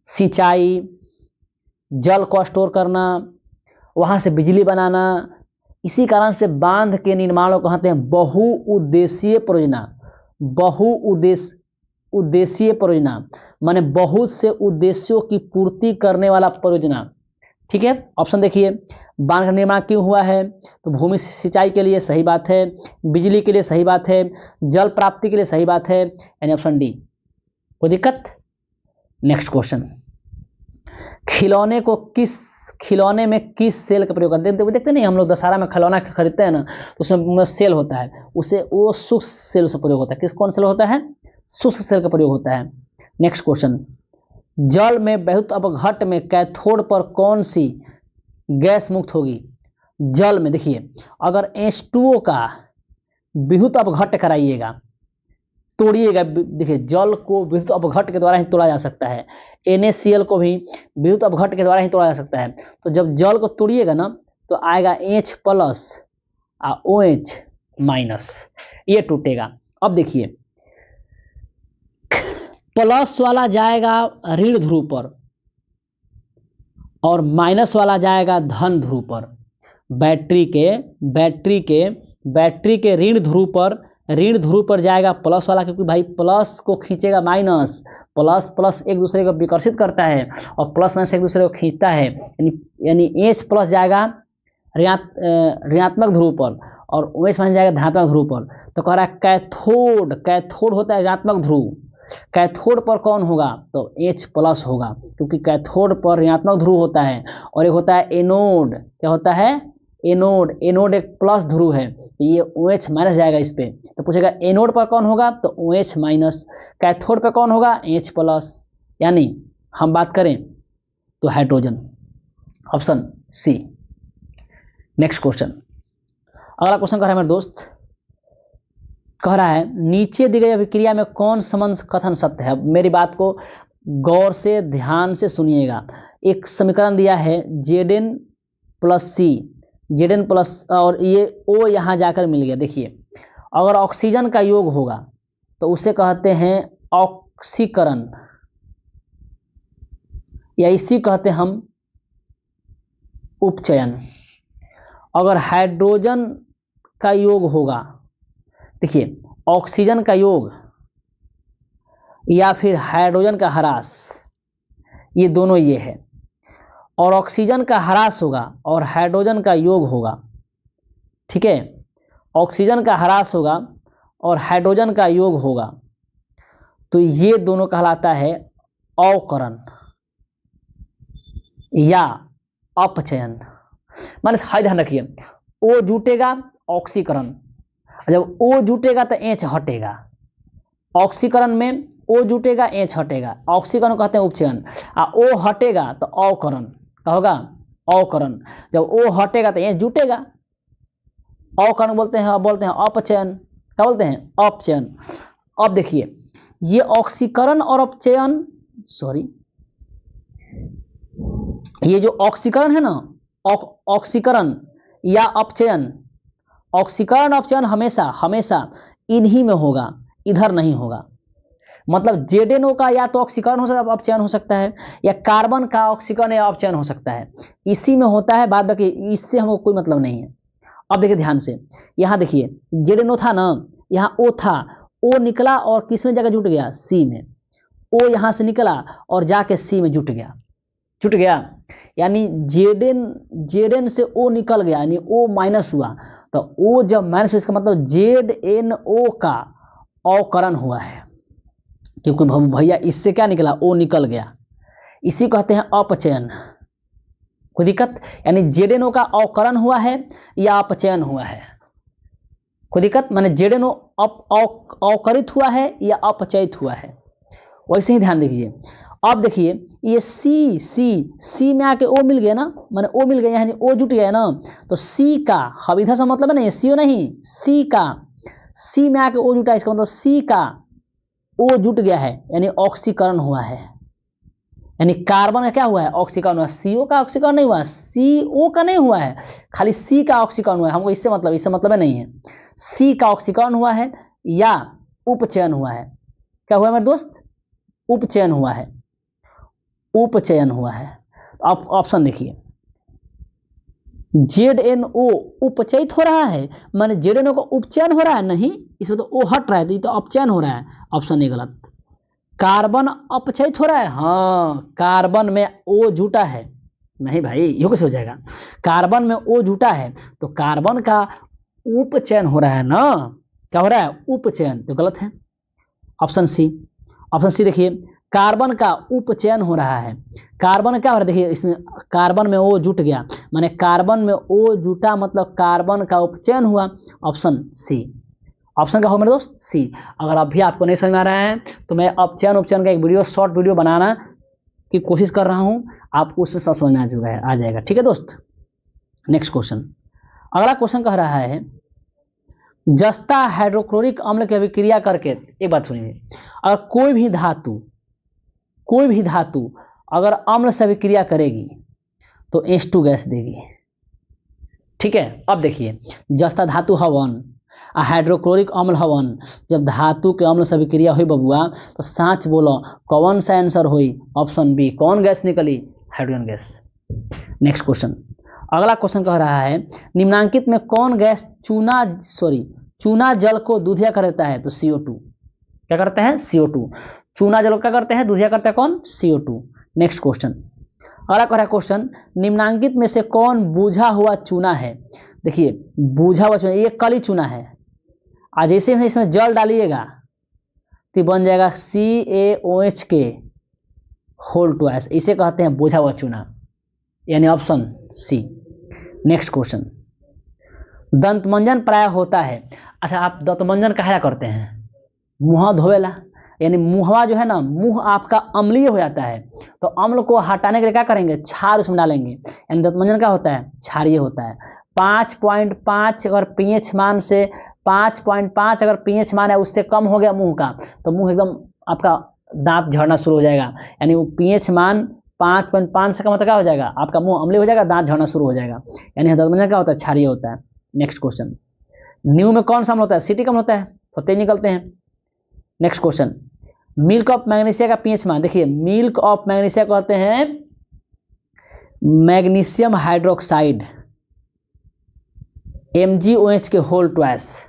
Speaker 1: सिंचाई, जल को स्टोर करना, वहां से बिजली बनाना। इसी कारण से बांध के निर्माण को कहते हैं बहुउद्देशीय परियोजना। बहुउद्देशीय परियोजना माने बहुत से उद्देश्यों की पूर्ति करने वाला परियोजना। ठीक है, ऑप्शन देखिए, बांध का निर्माण क्यों हुआ है? तो भूमि सिंचाई के लिए, सही बात है। बिजली के लिए, सही बात है। जल प्राप्ति के लिए, सही बात है, यानी ऑप्शन डी। कोई दिक्कत? नेक्स्ट क्वेश्चन, खिलौने में किस सेल का प्रयोग करते हैं? देखते नहीं हम लोग दशहरा में खिलौना खरीदते हैं ना, तो उसमें सेल होता है, उसे वो शुष्क सेल से प्रयोग होता है। कौन सेल होता है? शुष्क सेल का प्रयोग होता है। नेक्स्ट क्वेश्चन, जल में बहुत अपघट में कैथोड पर कौन सी गैस मुक्त होगी? जल में देखिए अगर H2O का विद्युत अपघट्ट कराइएगा, तोड़िएगा, देखिए जल को विद्युत अपघट्ट के द्वारा ही तोड़ा जा सकता है। NaCl को भी विद्युत अपघट्ट के द्वारा ही तोड़ा जा सकता है। तो जब जल को तोड़िएगा ना तो आएगा H+ और OH-, ये टूटेगा। अब देखिए प्लस वाला जाएगा ऋण ध्रुव पर और माइनस वाला जाएगा धन ध्रुव पर। बैटरी के ऋण ध्रुव पर जाएगा प्लस वाला, क्योंकि भाई प्लस को खींचेगा माइनस, प्लस एक दूसरे को विकर्षित करता है और प्लस माइनस एक दूसरे को खींचता है, यानी H+ जाएगा ऋणात्मक ध्रुव पर और OH- जाएगा धनात्मक ध्रुव पर। तो कह रहा है कैथोड होता है ऋणात्मक ध्रुव, कैथोड पर कौन होगा, तो H+ होगा, क्योंकि कैथोड पर ऋणात्मक ध्रुव होता है और एक होता है एनोड। क्या होता है, एनोड। एनोड एक प्लस ध्रुव है, तो ये OH- जाएगा इस पे। तो पूछेगा एनोड पर कौन होगा, तो OH-, कैथोड पर कौन होगा, H+। यानी हम बात करें तो hydrogen, option C. Next question, अगला क्वेश्चन कह रहा है मेरे दोस्त, कह रहा है नीचे दी गई अभिक्रिया में कौन संबंध कथन सत्य है। मेरी बात को गौर से ध्यान से सुनिएगा। एक समीकरण दिया है Zn+C, Zn+ और ये O यहाँ जाकर मिल गया। देखिए, अगर ऑक्सीजन का योग होगा तो उसे कहते हैं ऑक्सीकरण, या इसी कहते हम उपचयन। अगर हाइड्रोजन का योग होगा, देखिए ऑक्सीजन का योग या फिर हाइड्रोजन का ह्रास, ये दोनों ये है, और ऑक्सीजन का ह्रास होगा और हाइड्रोजन का योग होगा। ठीक है, ऑक्सीजन का ह्रास होगा और हाइड्रोजन का योग होगा, तो ये दोनों कहलाता है अवकरण या अपचयन। माने हाई ध्यान रखिए, O जुटेगा ऑक्सीकरण, जब O जुटेगा तो H हटेगा। ऑक्सीकरण में O जुटेगा H हटेगा, ऑक्सीकरण कहते हैं उपचयन। O हटेगा तो अवकरण, क्या होगा, अवकरण। जब O हटेगा तो H जुटेगा, अवकरण बोलते हैं अपचयन। क्या बोलते हैं, अपचयन। अब देखिए, ये ऑक्सीकरण और अपचयन, सॉरी, ये जो ऑक्सीकरण है ना, ऑक्सीकरण या अपचयन, ऑक्सीकरण अपचयन हमेशा हमेशा इन्हीं में होगा, इधर नहीं होगा। मतलब ZnO का या तो ऑक्सीकरण हो सकता है, अपचयन हो सकता है, या कार्बन का ऑक्सीकरण या अपचयन हो सकता है, इसी में होता है। बाद बाकी इससे हमको कोई मतलब नहीं है। अब देखिए ध्यान से, यहाँ देखिए ZnO था ना, यहाँ O था, O निकला और किस में जगह जुट गया, C में। O यहाँ से निकला और जाके C में जुट गया, यानी Zn से O निकल गया, यानी O- हुआ। तो O जब माइनस, इसका मतलब ZnO का अवकरण हुआ है, क्योंकि भैया इससे क्या निकला, O निकल गया। इसी कहते हैं अपचयन। कोई दिक्कत, यानी ZnO का अवकरण हुआ है या अपचयन हुआ है, कोई दिक्कत, माने ZnO अवकरित हुआ है या अपचयित हुआ है, वैसे ही ध्यान दीजिए। अब देखिए, ये C में आके O मिल गया ना, माने O मिल गया, यानी O जुट गया ना, तो C का, अब इधर से मतलब है ना, ये CO नहीं, C का, C में आके O जुटा, इसका मतलब C का O जुट गया है, यानी ऑक्सीकरण हुआ है। यानी कार्बन का क्या हुआ है, ऑक्सीकरण हुआ। CO का ऑक्सीकरण नहीं हुआ, CO का नहीं हुआ है, खाली C का ऑक्सीकरण हुआ है। हमको इससे मतलब नहीं है। C का ऑक्सीकरण हुआ है या उपचयन हुआ है। क्या हुआ मेरे दोस्त, उपचयन हुआ है, उपचयन हुआ है। आप ऑप्शन देखिए, ZnO उपचयित हो रहा है, माने ZnO का उपचयन हो रहा है, नहीं, इसमें तो O हट रहा है, तो ये तो अपचयन हो रहा है। ऑप्शन ए गलत। कार्बन अपचयित हो रहा है, हाँ, कार्बन में O जुटा है, नहीं भाई ये कैसे हो जाएगा, कार्बन में O जुटा है तो कार्बन का उपचयन हो रहा है ना, क्या हो रहा है, उपचयन, तो गलत है। ऑप्शन सी देखिए, कार्बन का उपचयन हो रहा है। कार्बन क्या हो रहा है, देखिए इसमें कार्बन में O जुट गया, माने कार्बन में O जुटा मतलब कार्बन का उपचयन हुआ। ऑप्शन सी, ऑप्शन का होगा मेरे दोस्त सी। अगर अभी आपको नहीं समझ में आ रहा है तो मैं अपचयन उपचयन का एक वीडियो, शॉर्ट वीडियो बनाना की कोशिश कर रहा हूं, आपको उसमें सब समझ में आ जाएगा। ठीक है दोस्त, नेक्स्ट क्वेश्चन, अगला क्वेश्चन कह रहा है जस्ता हाइड्रोक्लोरिक अम्ल की अभिक्रिया करके, एक बात सुनिए, अगर कोई भी धातु अगर अम्ल से अभिक्रिया करेगी तो H2 गैस देगी। ठीक है, अब देखिए, जस्ता धातु हवन, हाइड्रोक्लोरिक अम्ल हवन, जब धातु के अम्ल से अभिक्रिया हुई बबुआ, तो साच बोलो कौन सा आंसर हुई, ऑप्शन बी। कौन गैस निकली, हाइड्रोजन गैस। नेक्स्ट क्वेश्चन, अगला क्वेश्चन कह रहा है निम्नांकित में कौन गैस चूना जल को दूधिया कर देता है, तो CO2। क्या करता है, CO2। चूना जल को क्या करते हैं, दूधिया करता है कौन, CO2। नेक्स्ट क्वेश्चन, अगला कह रहा है क्वेश्चन, निम्नांकित में से कौन बूझा हुआ चूना है। देखिए, बूझा हुआ चूना, ये कली चूना है, आज जैसे में इसमें जल डालिएगा तो बन जाएगा CaOH के होल ट्वाइस, इसे कहते हैं बोझा हुआ चूना, यानी ऑप्शन सी। नेक्स्ट क्वेश्चन, दंतमंजन प्राय होता है। अच्छा, आप दंतमंजन काहे करते हैं? मुँह धोवेला, यानी मुहवा जो है ना, मुंह आपका अम्लीय हो जाता है, तो अम्ल को हटाने के लिए क्या करेंगे? क्षार उसमें डालेंगे, यानी दंतमंजन क्या होता है? क्षारीय होता है। 5.5 अगर पीएच मान से 5.5 अगर पीएच मान है उससे कम हो गया मुंह का, तो मुंह एकदम आपका दांत झड़ना शुरू हो जाएगा, यानी वो पीएच मान 5.5 से कम मतलब क्या हो जाएगा? आपका मुंह अम्लीय हो जाएगा, दांत झड़ना शुरू हो जाएगा, यानी दंतमंजन क्या होता है? क्षारीय होता है। नेक्स्ट क्वेश्चन, नींबू में कौन सा अम्ल होता है? सिट्रिक अम्ल होता है, तो तेज निकलते हैं। Next question, milk of magnesia का पीएच मान। देखिए, मिल्क ऑफ मैग्नीशिया कहते हैं मैग्नीशियम हाइड्रोक्साइड, MgOH के होल ट्वाइस,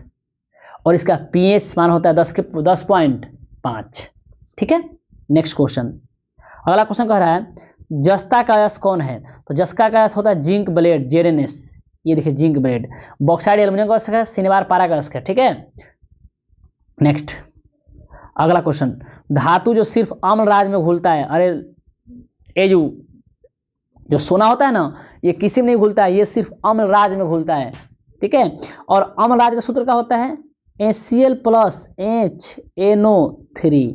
Speaker 1: और इसका पीएच मान होता है 10.5। ठीक है। नेक्स्ट क्वेश्चन, अगला क्वेश्चन कह रहा है जस्ता का अयस्क कौन है? तो जस्ता का अयस्क होता है जिंक ब्लेड, ZnS। ये देखिए जिंक ब्लेड। बॉक्साइड एल्यूमिनियम का अयस्क है, शनिवार पारा का अयस्क है। ठीक है। नेक्स्ट, अगला क्वेश्चन, धातु जो सिर्फ अम्ल राज में घुलता है। अरे ये जो सोना होता है ना, ये किसी में नहीं घुलता है, ये सिर्फ अम्ल राज में घुलता है। ठीक है। और अम्ल राज का सूत्र क्या होता है? HCl plus HNO3।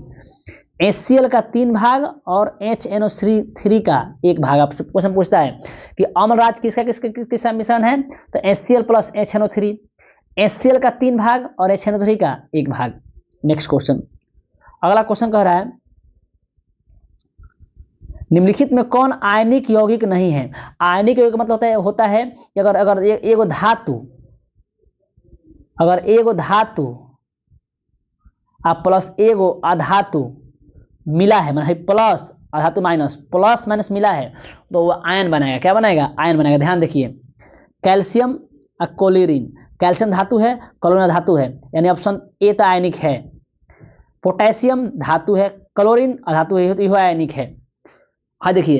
Speaker 1: HCl का 3 भाग और HNO3 का 1 भाग। आपसे क्वेश्चन पूछता है कि अम्ल राज किसका मिश्रण है? तो HCl प्लस HNO3। HCl का 3 भाग और HNO3 का 1 भाग। नेक्स्ट क्वेश्चन, अगला क्वेश्चन कह रहा है निम्नलिखित में कौन आयनिक यौगिक नहीं है? आयनिक यौगिक मतलब होता है कि अगर एगो धातु आप प्लस एगो अधातु मिला है, मतलब प्लस अधातु माइनस, प्लस माइनस मिला है, तो वो आयन बनाएगा। क्या बनाएगा? आयन बनाएगा। ध्यान देखिए, कैल्शियम और क्लोरीन, कैल्शियम धातु है, क्लोरीन धातु है, यानी ऑप्शन ए तो आयनिक है। पोटेशियम धातु है, क्लोरीन अधातु है, यह आयनिक है। हाँ देखिए,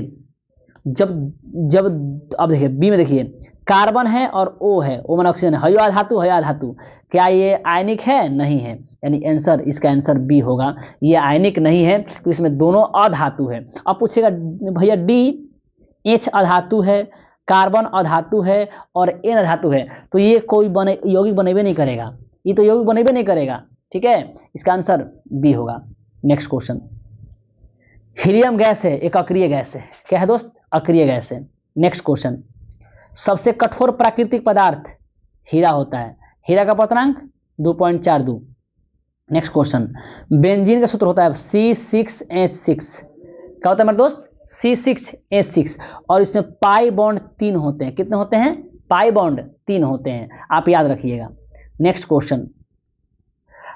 Speaker 1: अब देखिए बी में देखिए कार्बन है और O है, O माना ऑक्सीजन है, हयो अधातु, क्या ये आयनिक है? नहीं है, यानी आंसर, इसका आंसर बी होगा। ये आयनिक नहीं है तो इसमें दोनों अधातु है। अब पूछेगा भैया डी, H अधातु है, कार्बन अधातु है और N अधातु है, तो ये कोई यौगिक बनेबे नहीं करेगा, ये तो यौगिक बनेबे नहीं करेगा। ठीक है, इसका आंसर बी होगा। नेक्स्ट क्वेश्चन, हीलियम गैस है, एक अक्रिय गैस है। क्या है दोस्त? अक्रिय गैस है। नेक्स्ट क्वेश्चन, सबसे कठोर प्राकृतिक पदार्थ हीरा होता है, हीरा का अपर्तनांक 2.42। नेक्स्ट क्वेश्चन, बेंजीन का सूत्र होता है C6H6। क्या होता है मेरे दोस्त? C6H6, और इसमें पाई बॉन्ड 3 होते हैं। कितने होते हैं? पाई बॉन्ड 3 होते हैं, आप याद रखिएगा। नेक्स्ट क्वेश्चन,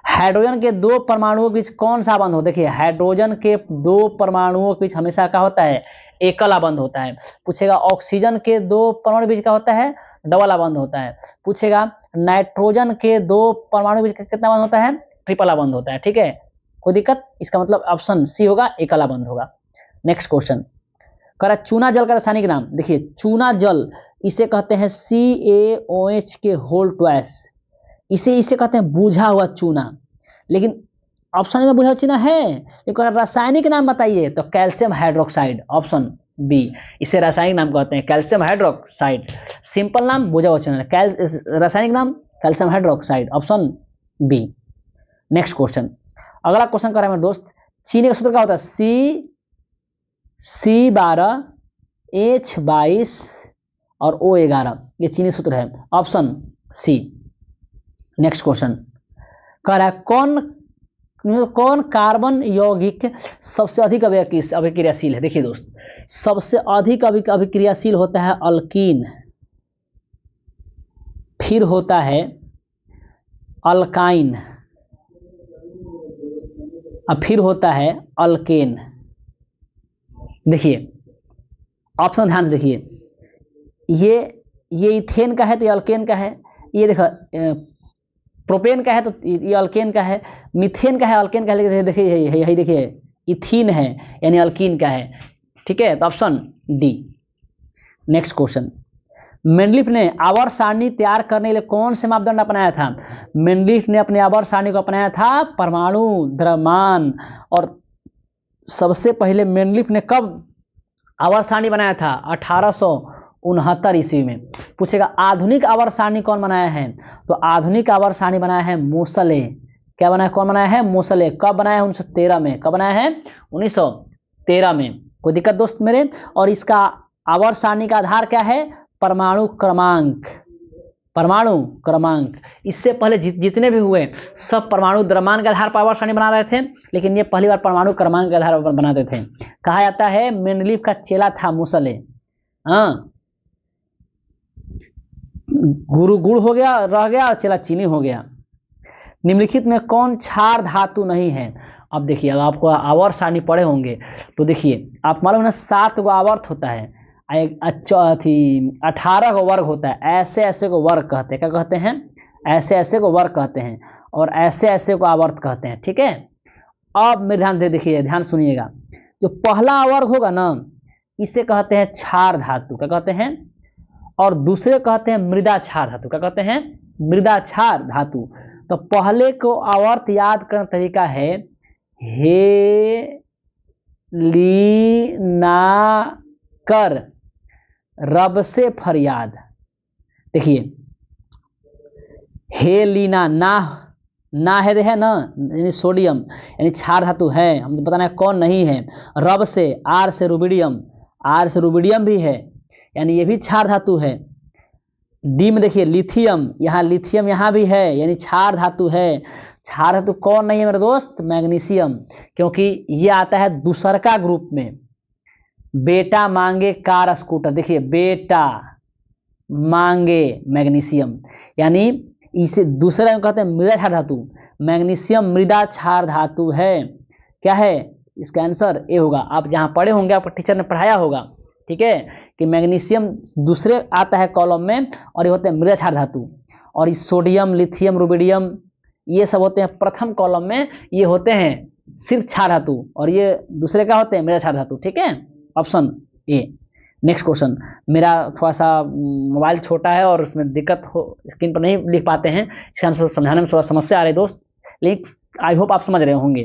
Speaker 1: हाइड्रोजन के 2 परमाणुओं के बीच कौन सा बंध हो? देखिए, हाइड्रोजन के 2 परमाणुओं के बीच हमेशा क्या होता है? एकल बंध होता है। पूछेगा ऑक्सीजन के 2 परमाणु के बीच क्या होता है? डबल बंध होता है। पूछेगा नाइट्रोजन के 2 परमाणु के बीच कितना बंध होता है? ट्रिपल बंध होता है। ठीक है, कोई दिक्कत? इसका मतलब ऑप्शन सी होगा, एकल बंध होगा। नेक्स्ट क्वेश्चन, कह रहा चूना जल का रासायनिक नाम। देखिए, चूना जल इसे कहते हैं CaOH के होल ट्वाइस, इसे कहते हैं बुझा हुआ चूना। लेकिन ऑप्शन में बुझा हुआ चूना है, लेकिन रासायनिक नाम बताइए, तो कैल्शियम हाइड्रोक्साइड, ऑप्शन बी। इसे रासायनिक नाम कहते हैं कैल्शियम हाइड्रोक्साइड। सिंपल नाम बुझा हुआ चूना, रासायनिक नाम calcium hydroxide, option B. Next question, अगला क्वेश्चन कर रहा है मेरे दोस्त, चीनी का सूत्र क्या होता है? C12 H22 और O11, ये चीनी सूत्र है, ऑप्शन सी। नेक्स्ट क्वेश्चन कह रहा है कौन कार्बन यौगिक सबसे अधिक अभिक्रियाशील है? देखिए दोस्त, सबसे अधिक अभिक्रियाशील होता है अल्कीन, फिर होता है अल्काइन, और फिर होता है अल्केन। देखिए ऑप्शन ध्यान से देखिए, ये इथेन का है तो ये अल्केन का है, ये देखो प्रोपेन का है तो ये अल्केन का है, मीथेन का है अल्केन का है, लेकिन देखिए यही देखिए इथीन है यानी अल्कीन का है। ठीक है, तो option D. Next question, Mendeleev ने आवर्त सारणी तैयार करने के लिए कौन से मापदंड अपनाया था? मेंडलीफ ने अपनी आवर्त सारणी को अपनाया था परमाणु, द्रव्यमान। और सबसे पहले मेंडलीफ ने कब आवर्त सारणी बनाया था? 1869 ईस्वी में। पूछेगा आधुनिक आवर्त सारणी कौन बनाया है? तो आधुनिक आवर्त सारणी बनाया है मोसले। क्या बनाया? कौन बनाया है? मोसले। कब बनाया है? 1913 में। कब बनाया है? 1913 में। कोई दिक्कत दोस्त मेरे? और इसका आवर्त सारणी का आधार क्या है? परमाणु क्रमांक। परमाणु क्रमांक। इससे पहले जितने भी हुए सब परमाणु द्रव्यमान के आधार पर आवर्त सारणी बना रहे थे, लेकिन ये पहली बार परमाणु क्रमांक के आधार पर बनाते थे। कहा जाता है मेंडलीफ का चेला था मोसले। हाँ, गुरु गुड़ हो गया, रह गया, और चेला चीनी हो गया। निम्नलिखित में कौन क्षार धातु नहीं है? अब देखिए, अगर आपको आवर्त सारणी पढ़े होंगे तो देखिए, आप मालूम है 7 गो आवर्त होता है, 18 गो वर्ग होता है। ऐसे ऐसे को वर्ग कहते हैं। क्या कहते हैं? ऐसे ऐसे को वर्ग कहते हैं, और ऐसे ऐसे को आवर्त कहते हैं। ठीक है, अब मेरे ध्यान दे, देखिए, ध्यान सुनिएगा। जो पहला वर्ग होगा ना, इसे कहते हैं क्षार धातु। क्या कहते हैं? और दूसरे कहते हैं मृदा क्षार धातु। क्या कहते हैं? मृदा क्षार धातु। तो पहले को आवर्त याद करने का तरीका है हे ली ना कर रब से फरियाद। देखिए, हे लीना, ना है ना, यानी सोडियम, यानी क्षार धातु है। हम तो बताना है कौन नहीं है। रब से, आर से रुबिडियम, आर से रुबिडियम भी है, यानी ये भी क्षार धातु है। डी में देखिए लिथियम, यहाँ लिथियम यहाँ भी है, यानी क्षार धातु है। क्षार धातु कौन नहीं है मेरे दोस्त? मैग्नीशियम, क्योंकि ये आता है दूसरका ग्रुप में। बेटा मांगे कार स्कूटर, देखिए बेटा मांगे मैग्नीशियम, यानी इसे दूसरे में कहते हैं मृदा क्षार धातु। मैग्नीशियम मृदा क्षार धातु है। क्या है इसका आंसर? ए होगा। आप जहां पढ़े होंगे, आपको टीचर ने पढ़ाया होगा, ठीक है, कि मैग्नीशियम दूसरे आता है कॉलम में, और ये होते हैं मृदा क्षार धातु। और इस सोडियम, लिथियम, रुबिडियम, ये सब होते हैं प्रथम कॉलम में, ये होते हैं सिर्फ क्षार धातु, और ये दूसरे क्या होते हैं? मृदा क्षार धातु। ठीक है, ऑप्शन ए। Next question. मेरा थोड़ा सा मोबाइल छोटा है और उसमें दिक्कत हो, स्क्रीन पर नहीं लिख पाते हैं, इसका आंसर समझाने में थोड़ा समस्या आ रही है दोस्त, लेकिन आई होप आप समझ रहे होंगे।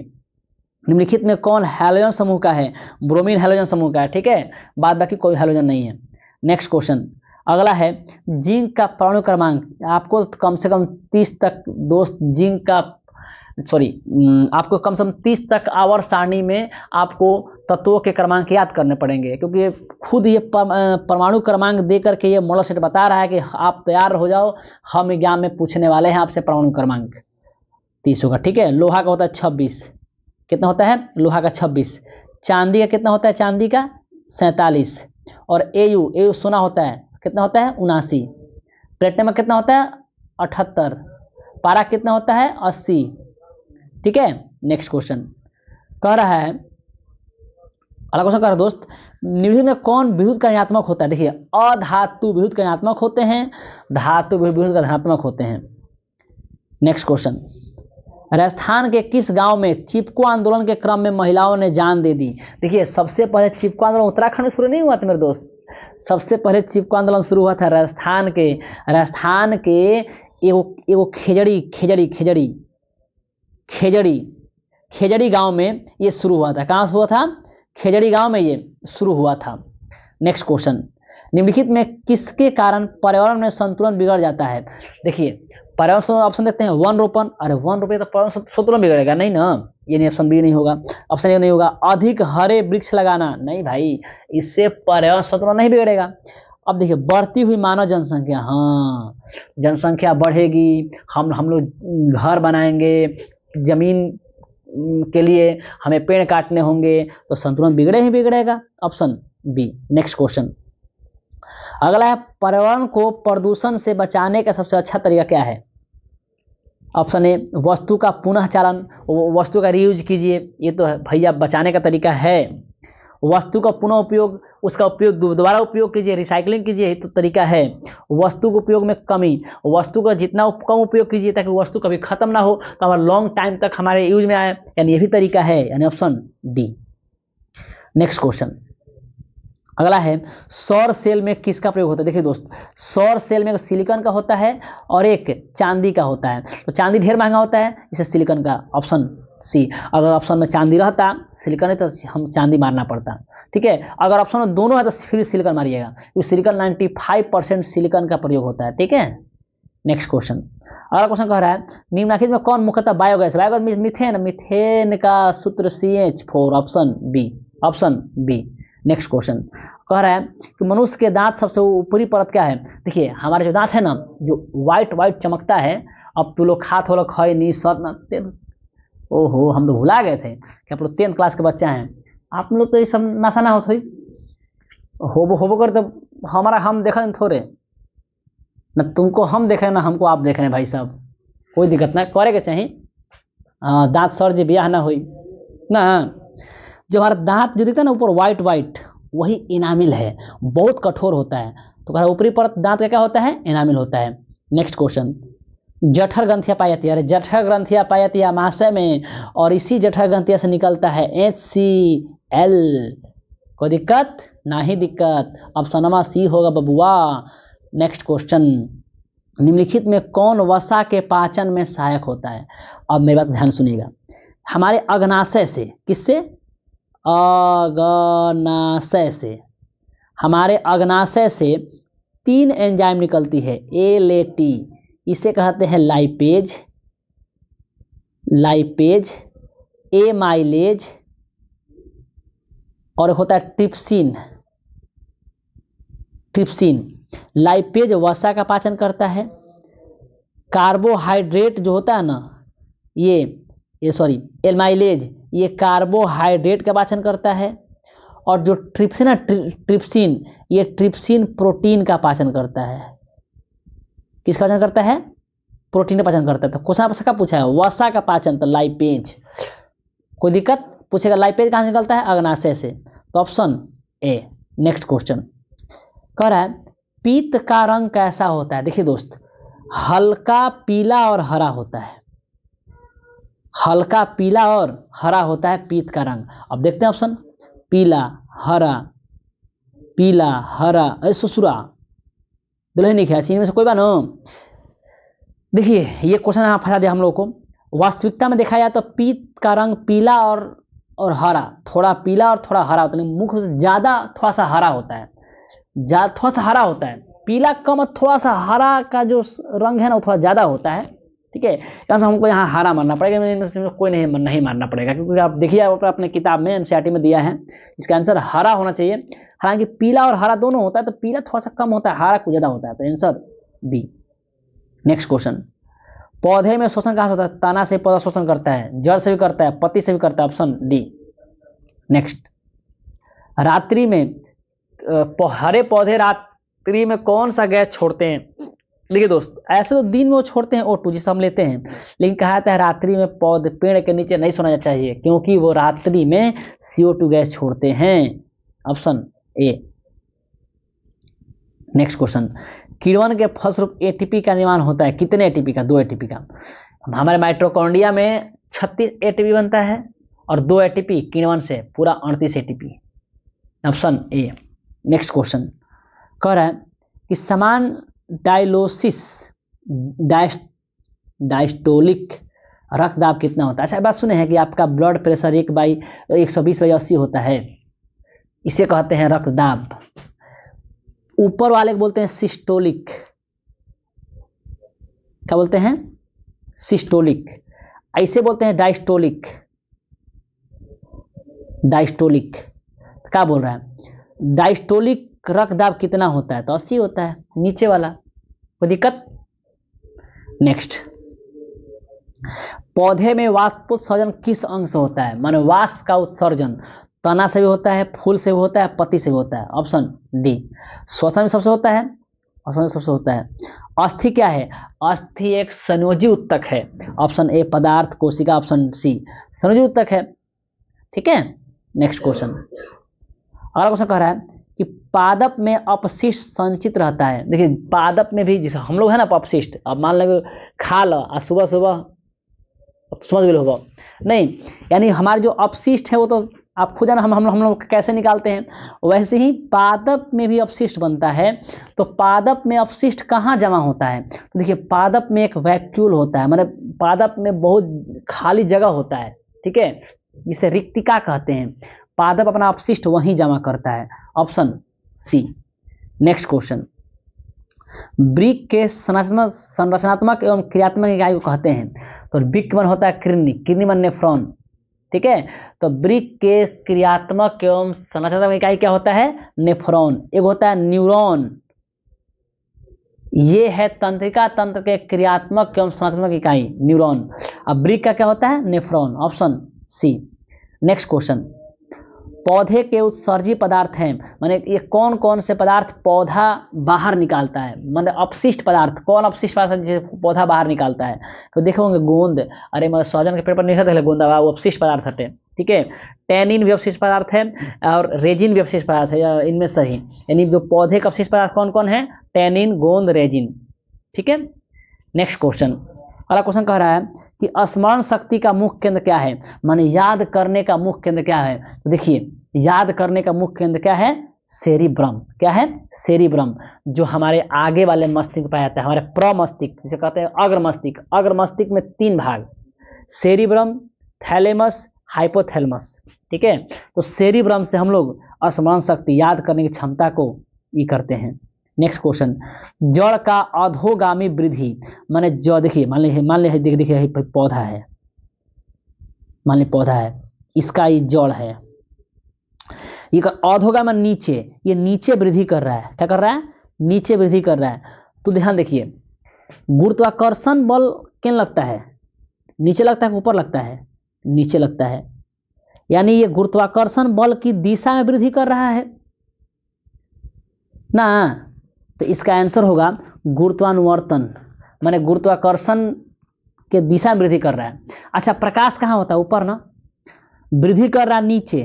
Speaker 1: निम्नलिखित में कौन हैलोजन समूह का है? ब्रोमीन हैलोजन समूह का है। ठीक है, बाद बाकी कोई हैलोजन नहीं है। नेक्स्ट क्वेश्चन अगला है, जिंक का परमाणु क्रमांक। आपको कम से कम 30 तक दोस्त जिंक का, आपको कम से कम 30 तक आवर्त सारणी में आपको तत्वों के क्रमांक याद करने पड़ेंगे, क्योंकि खुद ये परमाणु क्रमांक दे करके ये मॉडल सेट बता रहा है कि आप तैयार हो जाओ, हम एग्जाम में पूछने वाले हैं आपसे परमाणु क्रमांक। 30 होगा। ठीक है, लोहा का होता है 26। कितना होता है? लोहा का 26। चांदी का कितना होता है? चांदी का 47। और एयू सोना होता है, कितना होता है? 79। प्लेटिनम कितना होता है? 78। पारा कितना होता है? 80। ठीक है, नेक्स्ट क्वेश्चन कह रहा है, अगला क्वेश्चन कह रहा है दोस्त, निम्नलिखित में कौन विद्युत का ऋणात्मक होता है? देखिए, अधातु विद्युत का ऋणात्मक होते हैं, धातु विद्युत का धनात्मक होते हैं। नेक्स्ट क्वेश्चन, राजस्थान के किस गांव में चिपको आंदोलन के क्रम में महिलाओं ने जान दे दी? देखिए, सबसे पहले चिपको आंदोलन उत्तराखंड में शुरू नहीं हुआ था मेरे दोस्त, सबसे पहले चिपको आंदोलन शुरू हुआ था राजस्थान के एगो खेजड़ी गांव में ये शुरू हुआ था। कहाँ हुआ था? खेजड़ी गांव में ये शुरू हुआ था। नेक्स्ट क्वेश्चन, निम्नलिखित में किसके कारण पर्यावरण में संतुलन बिगड़ जाता है? देखिए, पर्यावरण ऑप्शन देखते हैं, वन रोपण। अरे वन रोपण तो पर्यावरण संतुलन बिगड़ेगा नहीं ना, ये नहीं, ऑप्शन बी नहीं होगा, ऑप्शन ए नहीं होगा। अधिक हरे वृक्ष लगाना, नहीं भाई, इससे पर्यावरण संतुलन नहीं बिगड़ेगा। अब देखिए, बढ़ती हुई मानव जनसंख्या, हाँ, जनसंख्या बढ़ेगी, हम लोग घर बनाएंगे, जमीन के लिए हमें पेड़ काटने होंगे, तो संतुलन बिगड़े ही बिगड़ेगा, ऑप्शन बी। नेक्स्ट क्वेश्चन अगला है, पर्यावरण को प्रदूषण से बचाने का सबसे अच्छा तरीका क्या है? ऑप्शन ए, वस्तु का पुनः चालन, वस्तु का रीयूज कीजिए, ये तो भैया बचाने का तरीका है। वस्तु का पुनः उपयोग, उसका उपयोग दोबारा उपयोग कीजिए, रिसाइकलिंग कीजिए, ये तो तरीका है। वस्तु के उपयोग में कमी, वस्तु का जितना कम उपयोग कीजिए ताकि वस्तु कभी खत्म ना हो, तो हमारा लॉन्ग टाइम तक हमारे यूज में आए, यानी ये भी तरीका है, यानी ऑप्शन डी। नेक्स्ट क्वेश्चन अगला है सौर सेल में किसका प्रयोग होता है। देखिए दोस्त, सौर सेल में सिलिकॉन का होता है और एक चांदी का होता है। तो चांदी ढेर महंगा होता है, इसे सिलिकॉन का, ऑप्शन सी। अगर ऑप्शन में चांदी रहता, सिलिकॉन है, तो हम चांदी मारना पड़ता। ठीक है, अगर ऑप्शन में दोनों है तो फिर सिलिकॉन मारिएगा, क्योंकि सिलिकॉन 95% सिलिकॉन का प्रयोग होता है। ठीक है, नेक्स्ट क्वेश्चन। अगला क्वेश्चन कह रहा है निम्नलिखित में कौन मुख्यतः बायोगैस, बायोगैस मिथेन, मिथेन का सूत्र CH4, option B, option B. Next question कह रहा है कि मनुष्य के दांत सबसे ऊपरी परत क्या है। देखिए हमारे जो दांत है ना, जो व्हाइट व्हाइट चमकता है, अब तो लोग खात हो खा नहीं सत ना, ओहो हम तो भुला गए थे कि आप लोग 10th क्लास के बच्चा हैं, आप लोग तो ये सब नशा ना होते होबो कर, तो हमारा हम देखा थोड़े न, तुमको हम देख रहे ना हमको आप देख रहे हैं भाई साहब, कोई दिक्कत ना करे के चाहिए। दांत सर जी ब्याह ना हुई ना, जो हमारा दांत जो दिखता है ना ऊपर व्हाइट व्हाइट, वही इनामिल है, बहुत कठोर होता है। तो कह रहा ऊपरी परत दांत का क्या होता है, इनामिल होता है। नेक्स्ट क्वेश्चन, जठर ग्रंथियां पाई जाती है, अरे जठर ग्रंथियां पाई जाती है महाशय में, और इसी जठर ग्रंथिया से निकलता है HCl। कोई दिक्कत ना ही दिक्कत, ऑप्शन नंबर सी होगा बबुआ। नेक्स्ट क्वेश्चन, निम्नलिखित में कौन वसा के पाचन में सहायक होता है। अब मेरी बात ध्यान सुनिएगा, हमारे अग्नाशय से, किससे, अग्नाशय से, हमारे अग्नाशय से 3 एंजाइम निकलती है, ALAT, इसे कहते हैं लाइपेज, लाइपेज, एमाइलेज, और होता है ट्रिप्सिन, ट्रिप्सिन। लाइपेज वसा का पाचन करता है, कार्बोहाइड्रेट जो होता है ना, ये सॉरी एमाइलेज, ये कार्बोहाइड्रेट का पाचन करता है, और जो ट्रिप्सिन है, ट्रिप्सिन, ये ट्रिप्सिन प्रोटीन का पाचन करता है। किसका पाचन करता है, प्रोटीन का पाचन करता है। तो क्वेश्चन आपसे क्या पूछा है, वसा का पाचन, तो लाइपेज। कोई दिक्कत पूछेगा लाइपेज कहां से निकलता है, अग्नाशय से, तो ऑप्शन ए। नेक्स्ट क्वेश्चन कह रहा है पीत का रंग कैसा होता है। देखिए दोस्त, हल्का पीला और हरा होता है, हल्का पीला और हरा होता है पीत का रंग। अब देखते हैं ऑप्शन, पीला हरा, पीला हरा, अरे ससुरा दुल्हन नहीं खेल में से कोई बानो। देखिए ये क्वेश्चन यहाँ फंसा दिया हम लोग को। वास्तविकता में देखा जाए तो पीत का रंग पीला और हरा, थोड़ा पीला और थोड़ा हरा होता है, मुख्य से ज्यादा थोड़ा सा हरा होता है, थोड़ा सा हरा होता है, पीला कम, थोड़ा सा हरा का जो रंग है ना वो थोड़ा ज्यादा होता है। ठीक है, यहाँ से हमको यहाँ हरा मानना पड़ेगा, कोई नहीं मानना पड़ेगा, क्योंकि आप देखिए अपने किताब में NCERT में दिया है, इसका आंसर हरा होना चाहिए। हालांकि पीला और हरा दोनों होता है, तो पीला थोड़ा सा कम होता है, हरा कुछ ज्यादा होता है, तो आंसर बी। नेक्स्ट क्वेश्चन, पौधे में शोषण कहाँ से होता है, तना से पौधा शोषण करता है, जड़ से भी करता है, पत्ती से भी करता है, ऑप्शन डी। नेक्स्ट, रात्रि में हरे पौधे रात्रि में कौन सा गैस छोड़ते हैं। देखिए दोस्त, ऐसे तो दिन में वो छोड़ते हैं O2 जिसे हम लेते हैं, लेकिन कहा जाता है रात्रि में पौधे पेड़ के नीचे नहीं सोना चाहिए, क्योंकि वो रात्रि में CO2 गैस छोड़ते हैं, ऑप्शन ए। नेक्स्ट क्वेश्चन, किण्वन के फलस्वरूप ATP का निर्माण होता है, कितने ATP का, 2 ATP का। हमारे माइटोकॉन्ड्रिया में 36 ATP बनता है, और 2 ATP किण्वन से पूरा 38 ATP, option A. Next question कह रहा है कि समान डायलोसिस डायस्टोलिक रक्तदाब कितना होता है। ऐसा बात सुने हैं कि आपका ब्लड प्रेशर 120/80 होता है, इसे कहते हैं रक्तदाब। ऊपर वाले को बोलते हैं सिस्टोलिक, क्या बोलते हैं, सिस्टोलिक। ऐसे बोलते हैं डायस्टोलिक, डायस्टोलिक। क्या बोल रहा है, डायस्टोलिक रक्तदाब कितना होता है, तो 80 होता है, नीचे वाला, कोई दिक्कत। नेक्स्ट, पौधे में वाष्पोत्सर्जन किस अंग से होता है, माने वाष्प का उत्सर्जन तना से भी होता है, फूल से भी होता है, पत्ती से भी होता है, ऑप्शन डी। श्वसन में सबसे होता है, श्वसन में सबसे होता है। अस्थि क्या है, अस्थि एक संयोजी उत्तक है, ऑप्शन ए पदार्थ कोशिका, ऑप्शन सी संयोजी उत्तक है। ठीक है, नेक्स्ट क्वेश्चन। अगला क्वेश्चन कह रहा है कि पादप में अपशिष्ट संचित रहता है। देखिए पादप में भी, जैसे हम लोग है ना अपशिष्ट, अब मान लो खा लो और सुबह सुबह समझ गए होगा नहीं, यानी हमारे जो अपशिष्ट है वो तो आप खुद जाना हम लोग कैसे निकालते हैं। वैसे ही पादप में भी अपशिष्ट बनता है। तो पादप में अपशिष्ट कहाँ जमा होता है, तो देखिए पादप में एक वैक्यूल होता है, मतलब पादप में बहुत खाली जगह होता है, ठीक है, जिसे रिक्तिका कहते हैं। पादप अपना अपशिष्ट वहीं जमा करता है, ऑप्शन सी। नेक्स्ट क्वेश्चन, वृक्क के संरचनात्मक एवं क्रियात्मक इकाई को कहते हैं। तो वृक्क मन होता है किडनी, किडनी मन नेफ्रॉन, ठीक है। तो वृक्क के क्रियात्मक एवं संरचनात्मक इकाई क्या होता है, नेफ्रॉन। एक होता है न्यूरॉन, ये है तंत्रिका तंत्र के क्रियात्मक एवं संरचनात्मक इकाई न्यूरॉन। अब वृक्क का क्या होता है, nephron, option C. Next question, पौधे के उत्सर्जी पदार्थ हैं, माने ये कौन कौन से पदार्थ पौधा बाहर निकालता है, माने अपशिष्ट पदार्थ, कौन अपशिष्ट पदार्थ जिसे पौधा बाहर निकालता है। तो देखो होंगे गोंद, अरे मतलब सहजन के पेड़ पर नहीं रहते गोंदा, वो अपशिष्ट पदार्थ हटे, ठीक है। टैनिन भी अपशिष्ट पदार्थ है और रेजिन भी अपशिष्ट पदार्थ है, इनमें सही, यानी जो पौधे का अपशिष्ट पदार्थ कौन कौन है, टैनिन, गोंद, रेजिन, ठीक है। नेक्स्ट क्वेश्चन, अगला क्वेश्चन कह रहा है कि स्मरण शक्ति का मुख्य केंद्र क्या है, माने याद करने का मुख्य केंद्र क्या है। तो देखिए याद करने का मुख्य केंद्र क्या है, सेरिब्रम। क्या है, सेरिब्रम, जो हमारे आगे वाले मस्तिष्क पाया जाता है, हमारे प्रमस्तिष्क जिसे कहते हैं अग्र मस्तिष्क। अग्र मस्तिष्क में 3 भाग, सेरिब्रम, थैलेमस, हाइपोथैलेमस, ठीक है। तो सेरिब्रम से हम लोग स्मरण शक्ति, याद करने की क्षमता को ये करते हैं। नेक्स्ट क्वेश्चन, जड़ का अधोगामी वृद्धि, माने जो देखिए मान लीजिए देखिए पौधा है, मान लीजिए पौधा है, इसका ये जड़ है, ये अधोगामी नीचे, ये नीचे वृद्धि कर रहा है, क्या कर रहा है, नीचे वृद्धि कर रहा है। तो ध्यान देखिए गुरुत्वाकर्षण बल किन लगता है, नीचे लगता है ऊपर लगता है, नीचे लगता है, यानी ये गुरुत्वाकर्षण बल की दिशा में वृद्धि कर रहा है ना। तो इसका आंसर होगा गुरुत्वानुवर्तन, माने गुरुत्वाकर्षण के दिशा में वृद्धि कर रहा है। अच्छा प्रकाश कहाँ होता है, ऊपर ना, वृद्धि कर रहा है नीचे,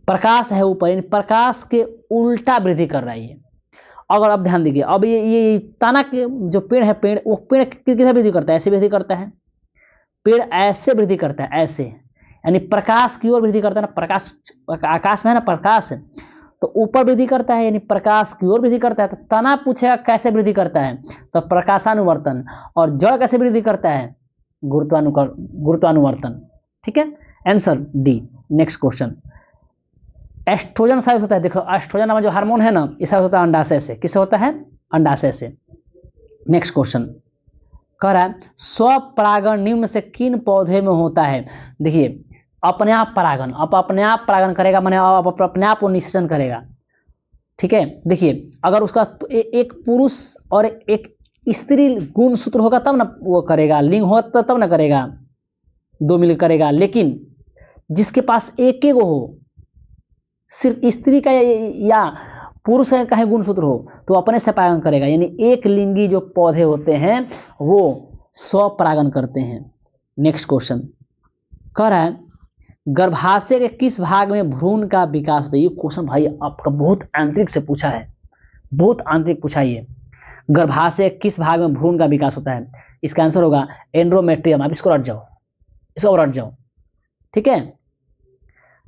Speaker 1: प्रकाश है ऊपर, यानी प्रकाश के उल्टा वृद्धि कर रहा है ये। अगर अब ध्यान दीजिए, अब ये तना के जो पेड़ है, पेड़ वो पेड़ किधर वृद्धि करता है, ऐसे वृद्धि करता है, पेड़ ऐसे वृद्धि करता है, ऐसे, यानी प्रकाश की ओर वृद्धि करता है ना, प्रकाश आकाश में है ना प्रकाश, तो ऊपर वृद्धि करता है, यानी प्रकाश की ओर वृद्धि करता है। तो तना पूछेगा कैसे वृद्धि करता है, तो प्रकाशानुवर्तन। और जड़ कैसे वृद्धि करता है, गुरुत्वानुवर्तन, ठीक है, answer D. Next question, oestrogen size होता है, देखो एस्ट्रोजन नामक जो हार्मोन है ना, इसका होता है अंडाशय से, किससे होता है, अंडाशय से। नेक्स्ट क्वेश्चन कह रहा है स्वपरागण निम्न में से किन पौधे में होता है। देखिए अपने आप परागण, अपने आप परागण करेगा, माने अपने आप वो निषेचन करेगा, ठीक है। देखिए अगर उसका एक पुरुष और एक स्त्री गुणसूत्र होगा तब ना वो करेगा, लिंग होगा तब ना करेगा, 2 मिल करेगा। लेकिन जिसके पास एक एक हो, सिर्फ स्त्री का या पुरुष का ही गुणसूत्र हो, तो अपने से परागण करेगा, यानी एक लिंगी जो पौधे होते हैं वो स्वपरागण करते हैं। नेक्स्ट क्वेश्चन कह रहा है गर्भाशय के किस भाग में भ्रूण का विकास होता है। ये क्वेश्चन भाई आपका बहुत आंतरिक से पूछा है, बहुत आंतरिक पूछा है। गर्भाशय किस भाग में भ्रूण का विकास होता है, इसका आंसर होगा एंड्रोमेट्रियम। आप इसको रट जाओ, इसको रट जाओ, ठीक है।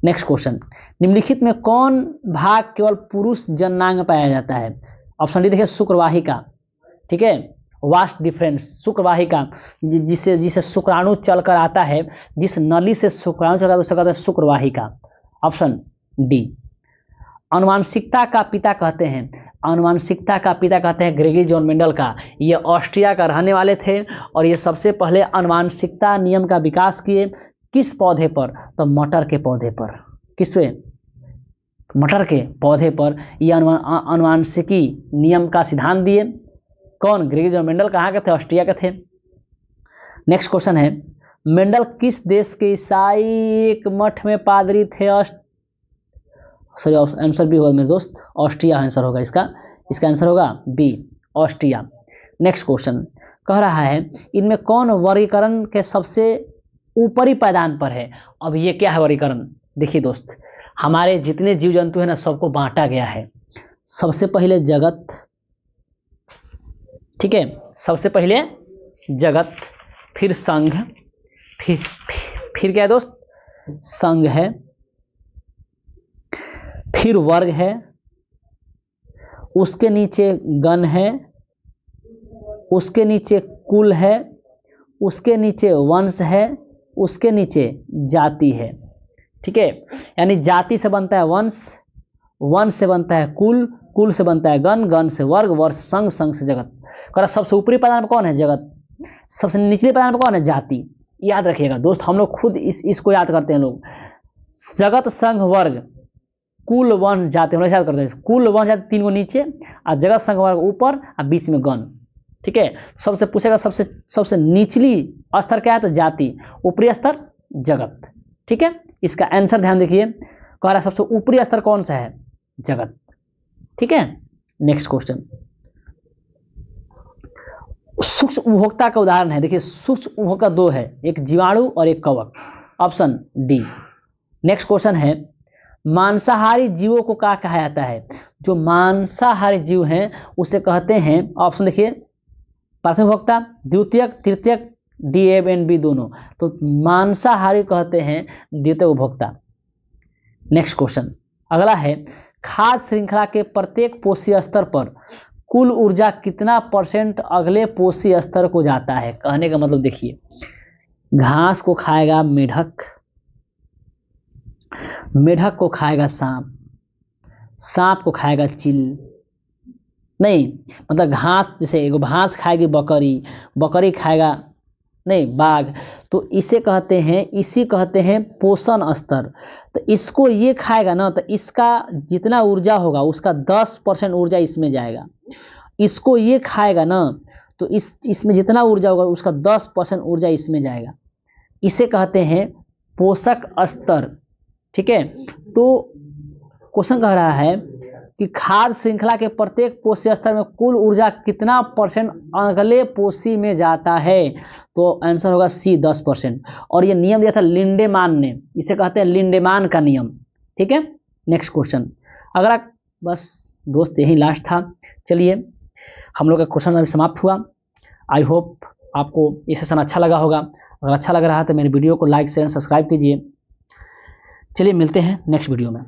Speaker 1: नेक्स्ट क्वेश्चन, निम्नलिखित में कौन भाग केवल पुरुष जननांग में पाया जाता है। ऑप्शन डी देखिए शुक्रवाहिका, ठीक है, वास्ट डिफरेंस, शुक्रवाहिका, जिसे शुक्राणु चलकर आता है, जिस नली से शुक्राणु चलकर उसे कहते हैं शुक्रवाहिका, ऑप्शन डी। अनुवांशिकता का पिता कहते हैं, अनुवांशिकता का पिता कहते हैं ग्रेगरी जॉन मेंडल का। ये ऑस्ट्रिया का रहने वाले थे और ये सबसे पहले अनुवांशिकता नियम का विकास किए। किस पौधे पर, तो मटर के पौधे पर। किसवे, मटर के पौधे पर ये अनुवांशिकी नियम का सिद्धांत दिए। कौन, ग्रेगरी जॉन मेंडल कहाँ के थे, ऑस्ट्रिया के थे। नेक्स्ट क्वेश्चन है मेंडल किस देश के ईसाई एक मठ में पादरी थे। सॉरी आंसर बी होगा मेरे दोस्त, ऑस्ट्रिया आंसर होगा इसका आंसर होगा बी, ऑस्ट्रिया। नेक्स्ट क्वेश्चन कह रहा है इनमें कौन वर्गीकरण के सबसे ऊपरी पायदान पर है। अब ये क्या है वर्गीकरण, देखिए दोस्त हमारे जितने जीव जंतु हैं ना सबको बांटा गया है। सबसे पहले जगत, ठीक है, सबसे पहले जगत, फिर संघ, फिर क्या है दोस्त, संघ है, फिर वर्ग है, उसके नीचे गण है, उसके नीचे कुल है, उसके नीचे वंश है, उसके नीचे जाति है। ठीक है, यानी जाति से बनता है वंश, वंश से बनता है कुल, कुल से बनता है गण, गण से वर्ग, वर्ग संघ, संघ से जगत। कह सबसे ऊपरी पायदान पर कौन है? जगत। सबसे निचले पायदान पर कौन है? जाति। याद रखिएगा दोस्त, हम लोग खुद इसको याद करते हैं लोग। जगत, संघ, वर्ग, कुल, वंश, जाति, हम लोग याद करते हैं। कुल, वंश, जाति तीन को नीचे और जगत, संघ, वर्ग ऊपर और बीच में गण। ठीक है, सबसे पूछेगा सबसे निचली स्तर क्या है? तो जाति। ऊपरी स्तर जगत। ठीक है, इसका आंसर ध्यान देखिए, कह रहा है सबसे ऊपरी स्तर कौन सा है? जगत। ठीक है, नेक्स्ट क्वेश्चन, सूक्ष्म उपभोक्ता का उदाहरण है। देखिए सूक्ष्म उपभोक्ता दो है, एक जीवाणु और एक कवक। Option D. नेक्स्ट क्वेश्चन है, मांसाहारी जीवों को क्या कहा जाता है? जो मांसाहारी जीव हैं उसे कहते हैं, ऑप्शन देखिए, प्राथमिक उपभोक्ता, द्वितीयक, तृतीयक, डी एंड बी दोनों। तो मांसाहारी कहते हैं द्वितीयक उपभोक्ता। नेक्स्ट क्वेश्चन अगला है, खाद्य श्रृंखला के प्रत्येक पोषी स्तर पर कुल ऊर्जा कितना % अगले पोषी स्तर को जाता है? कहने का मतलब देखिए, घास को खाएगा मेढक, मेढक को खाएगा सांप, सांप को खाएगा चील, नहीं मतलब घास, जैसे एगो घास खाएगी बकरी, बकरी खाएगा नहीं बाघ, तो इसे कहते हैं, इसी कहते हैं पोषण स्तर। तो इसको ये खाएगा ना, तो इसका जितना ऊर्जा होगा उसका 10% ऊर्जा इसमें जाएगा। इसको ये खाएगा ना, तो इसमें जितना ऊर्जा होगा उसका 10% ऊर्जा इसमें जाएगा। इसे कहते हैं पोषक स्तर। ठीक है, तो क्वेश्चन कह रहा है कि खाद्य श्रृंखला के प्रत्येक पोषी स्तर में कुल ऊर्जा कितना % अगले पोषी में जाता है? तो आंसर होगा सी, 10%। और ये नियम दिया था लिंडेमान ने, इसे कहते हैं लिंडेमान का नियम। ठीक है, नेक्स्ट क्वेश्चन अगला, बस दोस्त यही लास्ट था। चलिए हम लोग का क्वेश्चन अभी समाप्त हुआ। आई होप आपको ये सेशन अच्छा लगा होगा। अगर अच्छा लग रहा है तो मेरे वीडियो को लाइक शेयर सब्सक्राइब कीजिए। चलिए मिलते हैं नेक्स्ट वीडियो में।